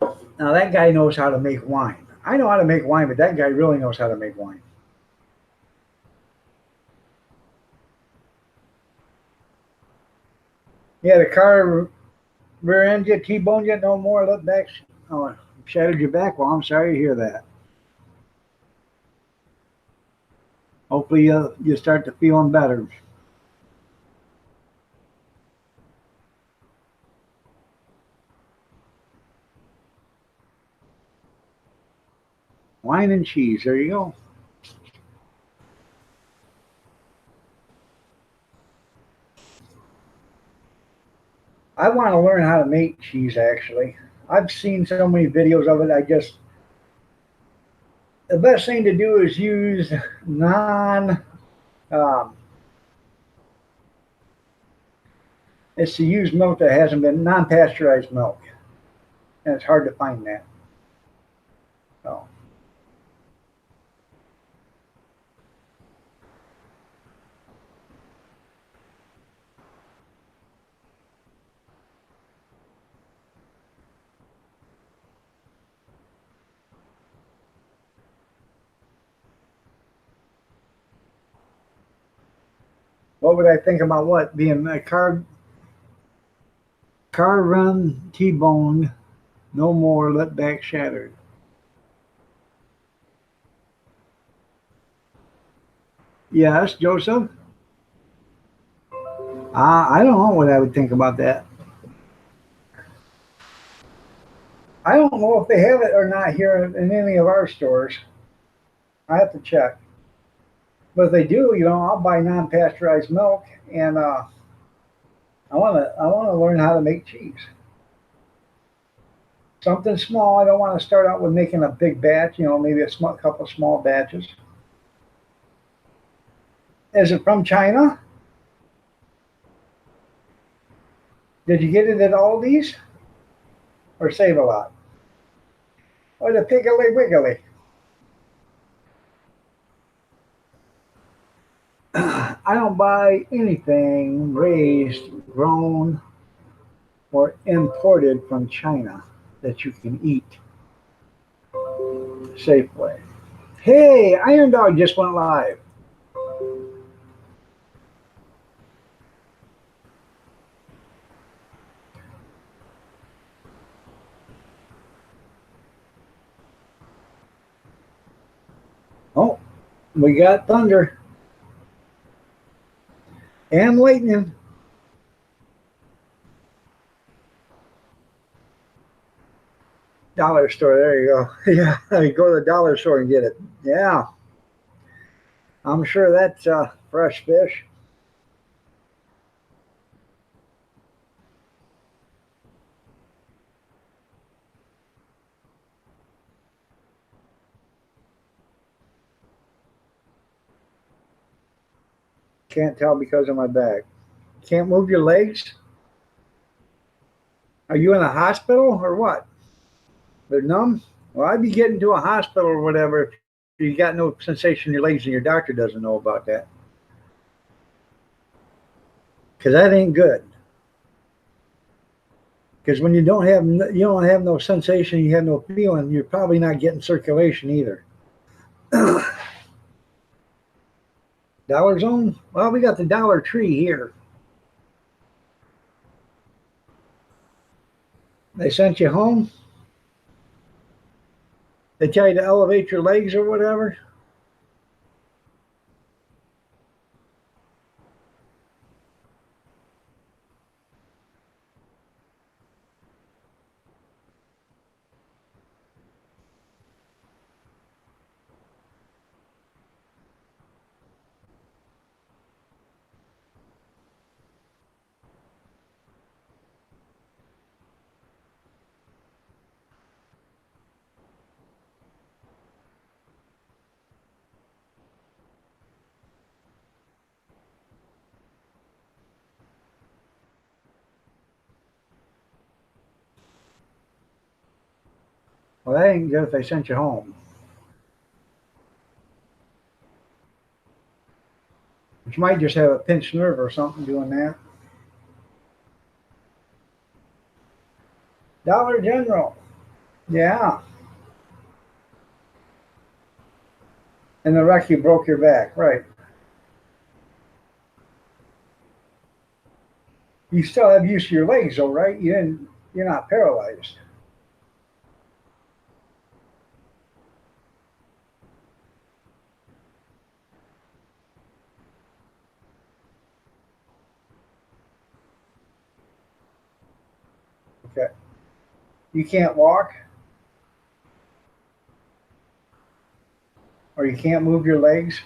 Now that guy knows how to make wine. I know how to make wine, but that guy really knows how to make wine. Yeah, the car rear end you, T-boned you, no more, look back. Oh, shattered your back. Well, I'm sorry to hear that. Hopefully you start to feeling better. Wine and cheese, there you go. I want to learn how to make cheese, actually. I've seen so many videos of it. The best thing to do is use um, is to use milk that hasn't been non-pasteurized milk. And it's hard to find that. So. What would I think about what? Being a car run, T-boned, no more, let back shattered. Yes, Joseph? I don't know what I would think about that. I don't know if they have it or not here in any of our stores. I have to check. But if they do, I'll buy non-pasteurized milk, and I want to learn how to make cheese. Something small. I don't want to start out with making a big batch. Maybe a couple of small batches. Is it from China? Did you get it at Aldi's or Save a Lot? Or the Piggly Wiggly? I don't buy anything raised, grown, or imported from China that you can eat safely. Hey, Iron Dog just went live. Oh, we got thunder and lightning. Dollar store, there you go. Yeah, you go to the dollar store and get it. Yeah, I'm sure that's fresh fish. Can't tell because of my back. Can't move your legs? Are you in a hospital or what? They're numb? Well, I'd be getting to a hospital or whatever if you got no sensation in your legs and your doctor doesn't know about that. Because that ain't good. Because when you don't have no sensation, you have no feeling, you're probably not getting circulation either. Dollar Zone? Well, we got the Dollar Tree here. They sent you home? They tell you to elevate your legs or whatever? Well, that ain't good if they sent you home. But you might just have a pinched nerve or something doing that. Dollar General. Yeah. And the wreck you broke your back, right. You still have use of your legs though, right? You're not paralyzed. Okay. You can't walk or you can't move your legs.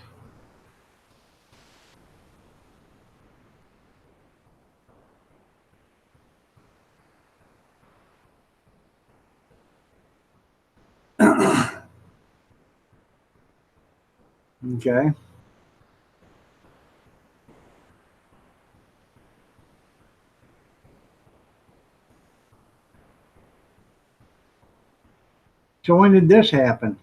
Okay. So when did this happen?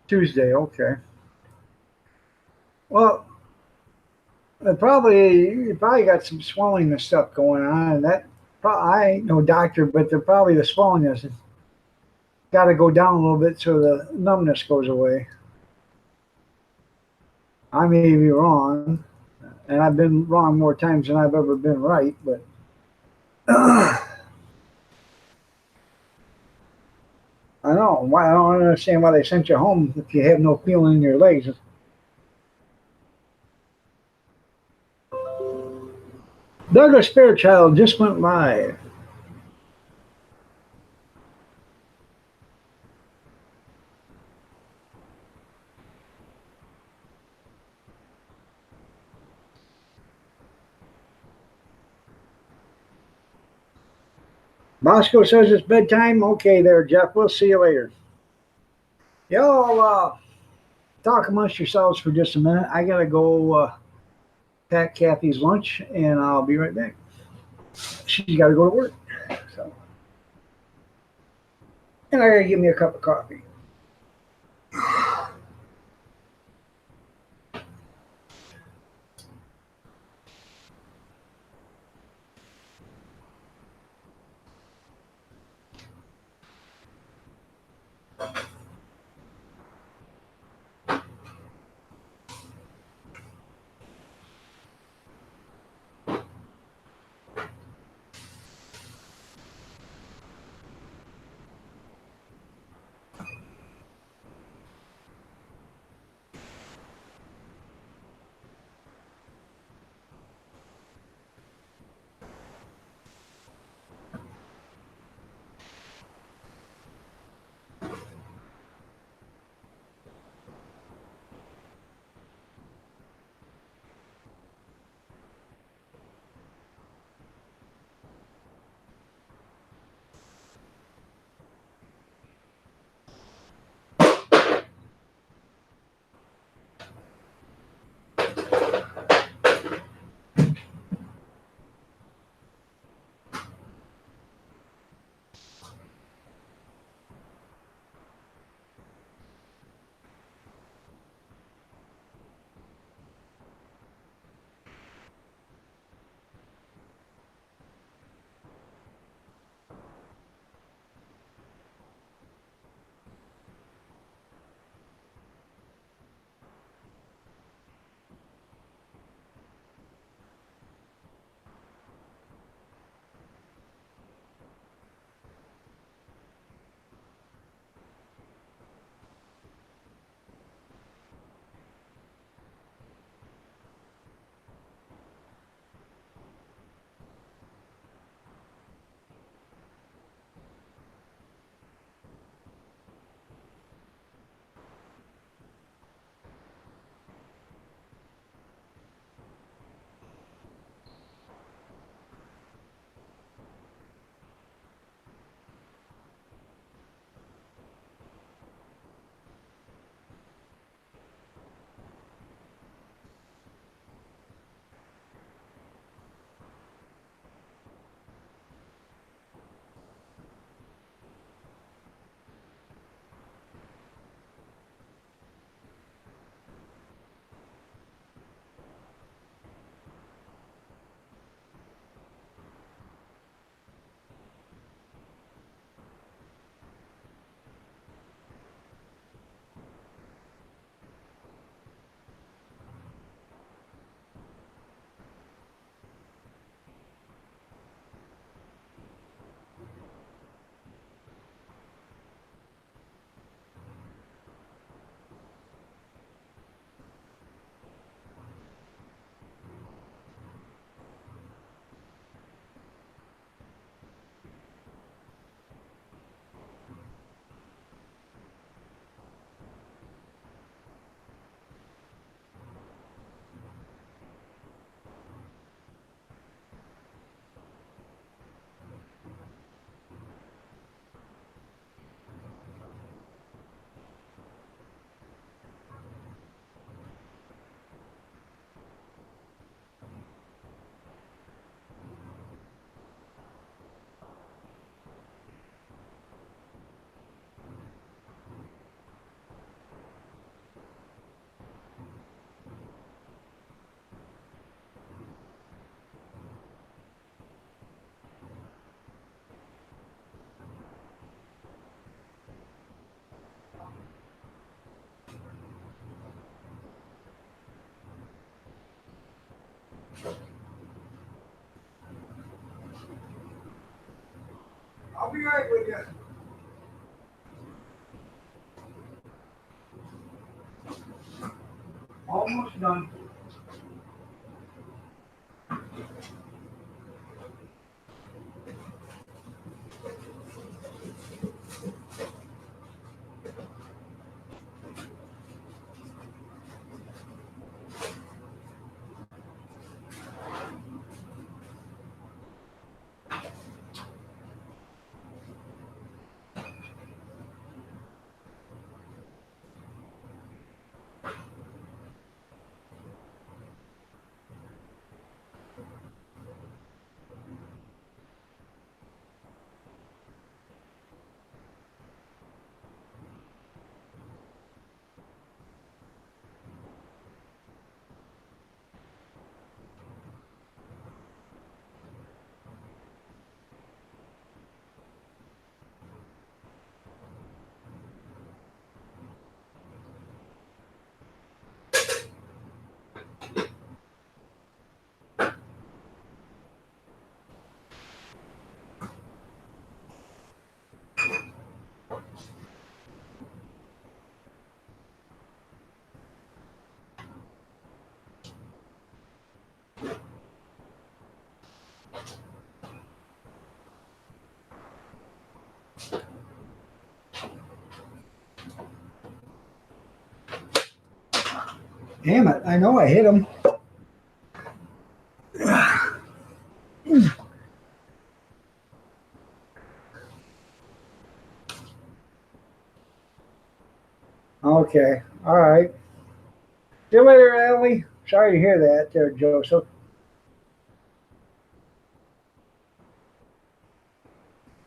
Tuesday. Okay. Well, you probably got some swelling and stuff going on, and I ain't no doctor, but probably the swelling has got to go down a little bit so the numbness goes away. I may be wrong, and I've been wrong more times than I've ever been right, but I know why. I don't understand why they sent you home if you have no feeling in your legs. Douglas Fairchild just went live. Bosco says it's bedtime. Okay, there, Jeff. We'll see you later. Y'all talk amongst yourselves for just a minute. I gotta go pack Kathy's lunch, and I'll be right back. She's got to go to work, so and I gotta give me a cup of coffee. I'll be right with you. Almost done. Damn it, I know I hit him. Okay, all right. See you later, Ellie. Sorry to hear that there, Joseph.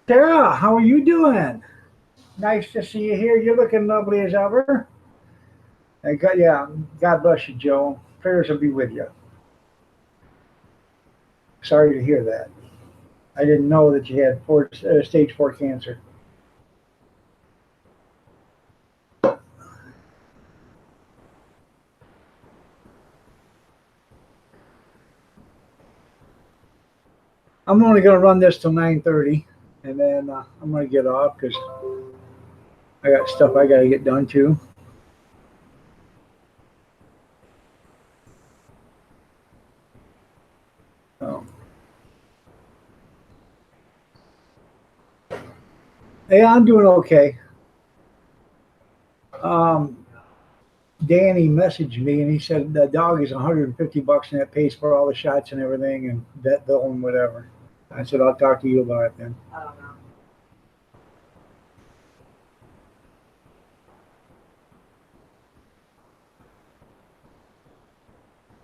Tara, how are you doing? Nice to see you here. You're looking lovely as ever. Yeah, God bless you, Joe. Prayers will be with you. Sorry to hear that. I didn't know that you had stage 4 cancer. I'm only going to run this till 9:30, and then I'm going to get off because I got stuff I got to get done too. So. Yeah, I'm doing okay. Danny messaged me and he said the dog is $150 and that pays for all the shots and everything and vet bill and whatever. I said I'll talk to you about it then. I don't know.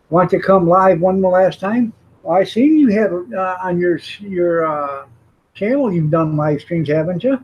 Want to come live one more last time? Well, I see you have on your channel. You've done live streams, haven't you?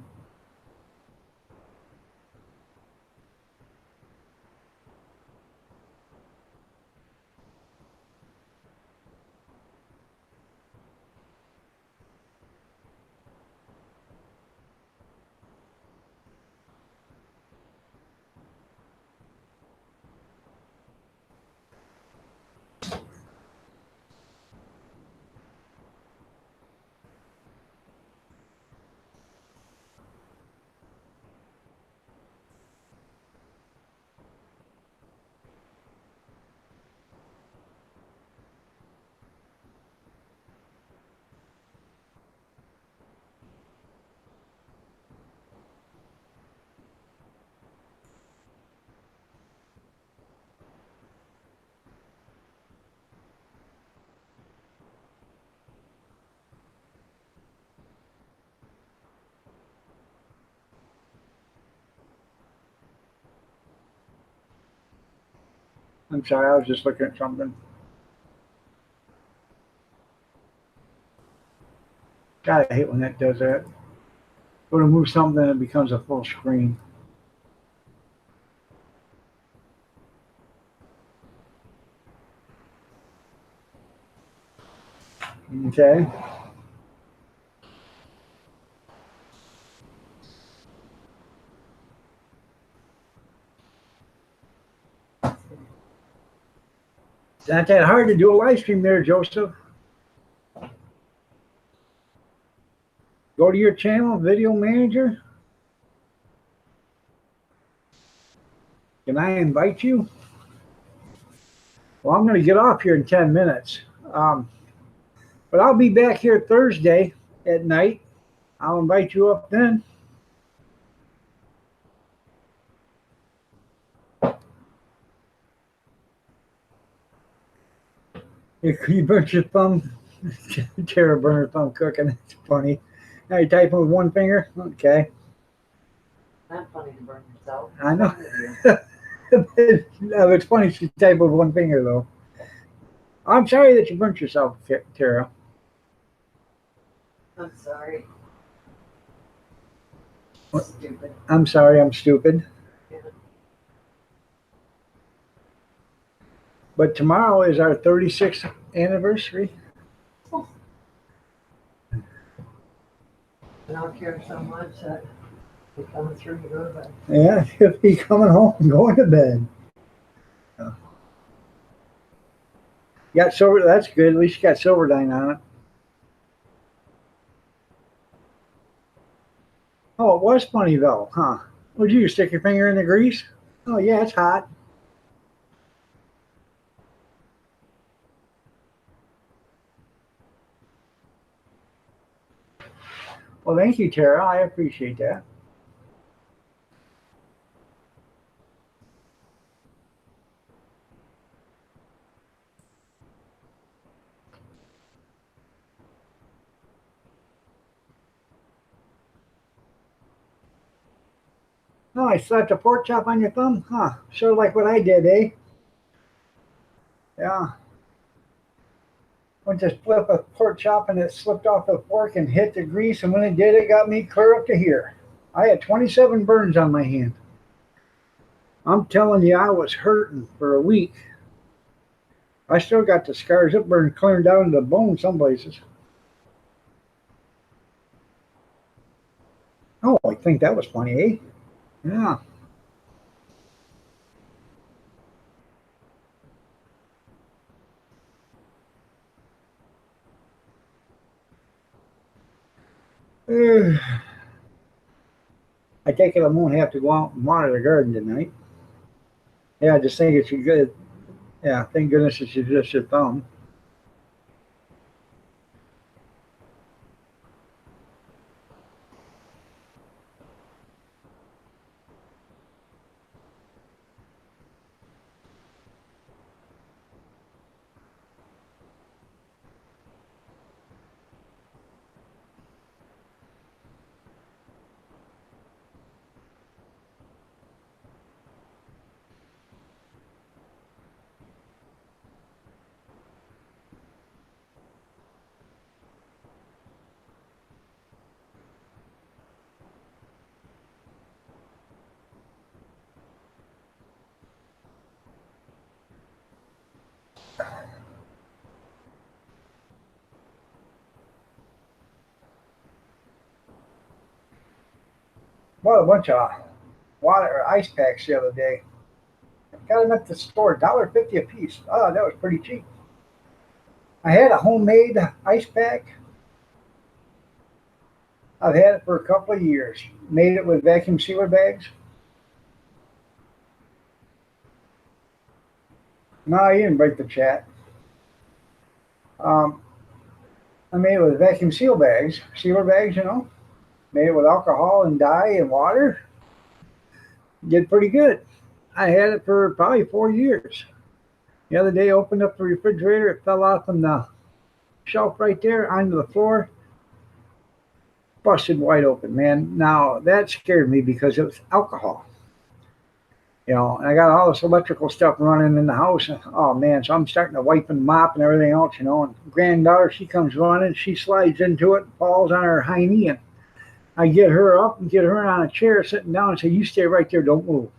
I'm sorry, I was just looking at something. God, I hate when that does that. Go to move something and it becomes a full screen. Okay. It's not that hard to do a live stream there, Joseph. Go go to your channel, Video Manager? Can I invite you? Well, I'm going to get off here in 10 minutes. But I'll be back here Thursday at night. I'll invite you up then. You burnt your thumb. Tara burned her thumb cooking. It's funny. Now you typing with one finger? Okay. Not funny to burn yourself. I know. Wrong with you. No, it's funny she typed with one finger, though. I'm sorry that you burnt yourself, Tara. I'm sorry. What? Stupid. I'm sorry, I'm stupid. Yeah. But tomorrow is our 36th anniversary. I don't care so much that we're coming through to go to bed. Yeah, he'll be coming home and going to bed. Got silver, that's good. At least you got Silverdyne on it. Oh, it was Funnyville, huh? Would you stick your finger in the grease? Oh, yeah, it's hot. Well, thank you, Tara. I appreciate that. Oh, I slapped a pork chop on your thumb? Huh. Sort of like what I did, eh? Yeah. Went to flip a pork chop and it slipped off the fork and hit the grease, and when it did, it got me clear up to here. I had 27 burns on my hand. I'm telling you, I was hurting for a week. I still got the scars. It burned clear down to the bone some places. Oh, I think that was funny, eh? Yeah. I take it I won't have to go out and water the garden tonight. Yeah, I just think it's good. Yeah, thank goodness it's just your thumb. Bought a bunch of water ice packs the other day. Got them at the store, $1.50 a piece. Oh, that was pretty cheap. I had a homemade ice pack. I've had it for a couple of years. Made it with vacuum sealer bags. No, you didn't break the chat. I made it with vacuum sealer bags, you know. Made it with alcohol and dye and water. Did pretty good. I had it for probably 4 years. The other day, I opened up the refrigerator. It fell off on the shelf right there onto the floor. Busted wide open, man. Now, that scared me because it was alcohol. You know, and I got all this electrical stuff running in the house. Oh, man, so I'm starting to wipe and mop and everything else, you know. And granddaughter, she comes running. She slides into it, falls on her high knee, and I get her up and get her on a chair sitting down and say, you stay right there, don't move.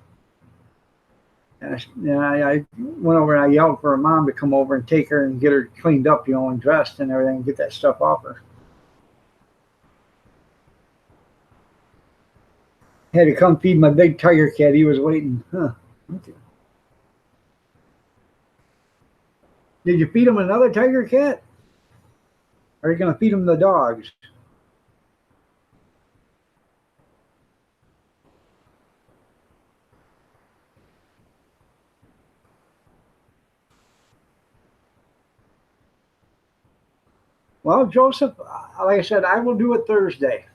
And I went over and I yelled for her mom to come over and take her and get her cleaned up, you know, and dressed and everything, and get that stuff off her. Had to come feed my big tiger cat. He was waiting. Huh. Okay. Did you feed him another tiger cat? Or are you going to feed him the dogs? Well, Joseph, like I said, I will do it Thursday.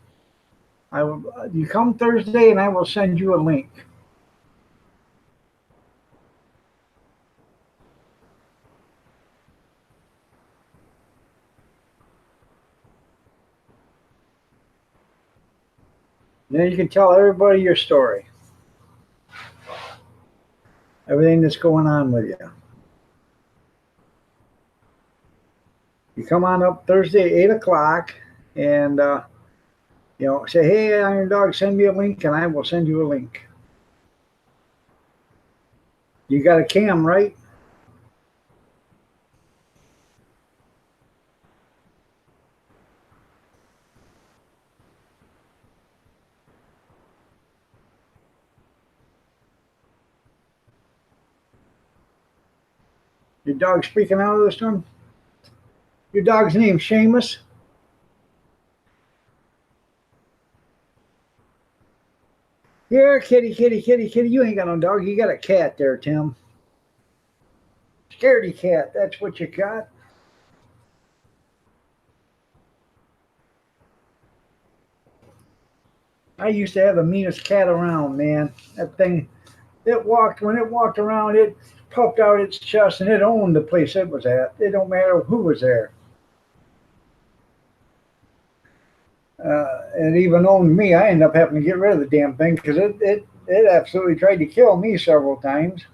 I will. You come Thursday, and I will send you a link. Then you can tell everybody your story, everything that's going on with you. You come on up Thursday, 8 o'clock, and say, "Hey, Iron Dog, send me a link," and I will send you a link. You got a cam, right? Your dog speaking out of this one? Your dog's name, Seamus? Here, kitty, kitty, kitty, kitty. You ain't got no dog. You got a cat there, Tim. Scaredy cat. That's what you got. I used to have the meanest cat around, man. That thing, when it walked around, it puffed out its chest and it owned the place it was at. It don't matter who was there. It even owned me. I ended up having to get rid of the damn thing because it absolutely tried to kill me several times.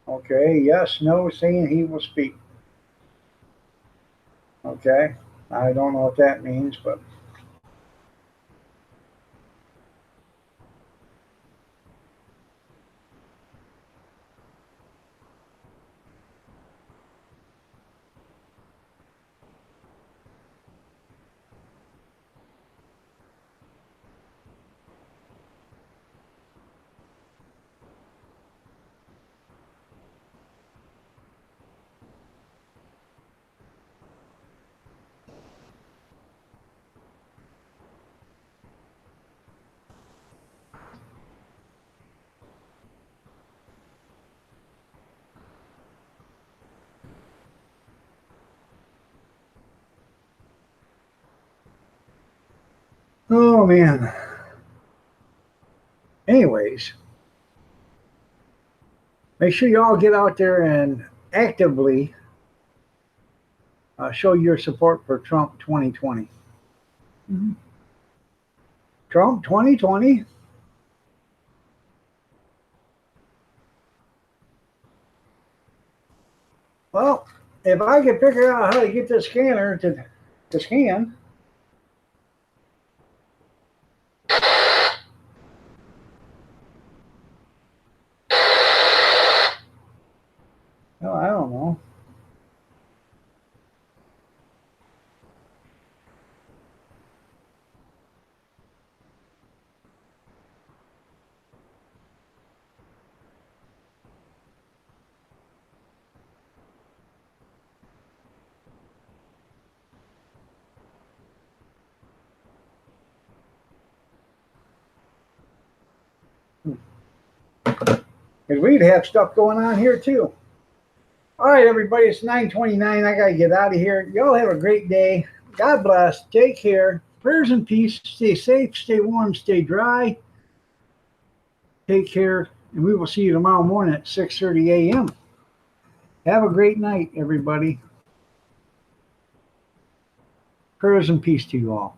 Okay, yes, no, saying he will speak. Okay, I don't know what that means, but oh man. Anyways, make sure you all get out there and actively show your support for Trump 2020. Mm-hmm. Trump 2020. Well, if I could figure out how to get this scanner to scan. Oh, I don't know. Because we'd have stuff going on here too. All right, everybody, it's 9:29. I got to get out of here. Y'all have a great day. God bless. Take care. Prayers and peace. Stay safe, stay warm, stay dry. Take care, and we will see you tomorrow morning at 6:30 a.m. Have a great night, everybody. Prayers and peace to you all.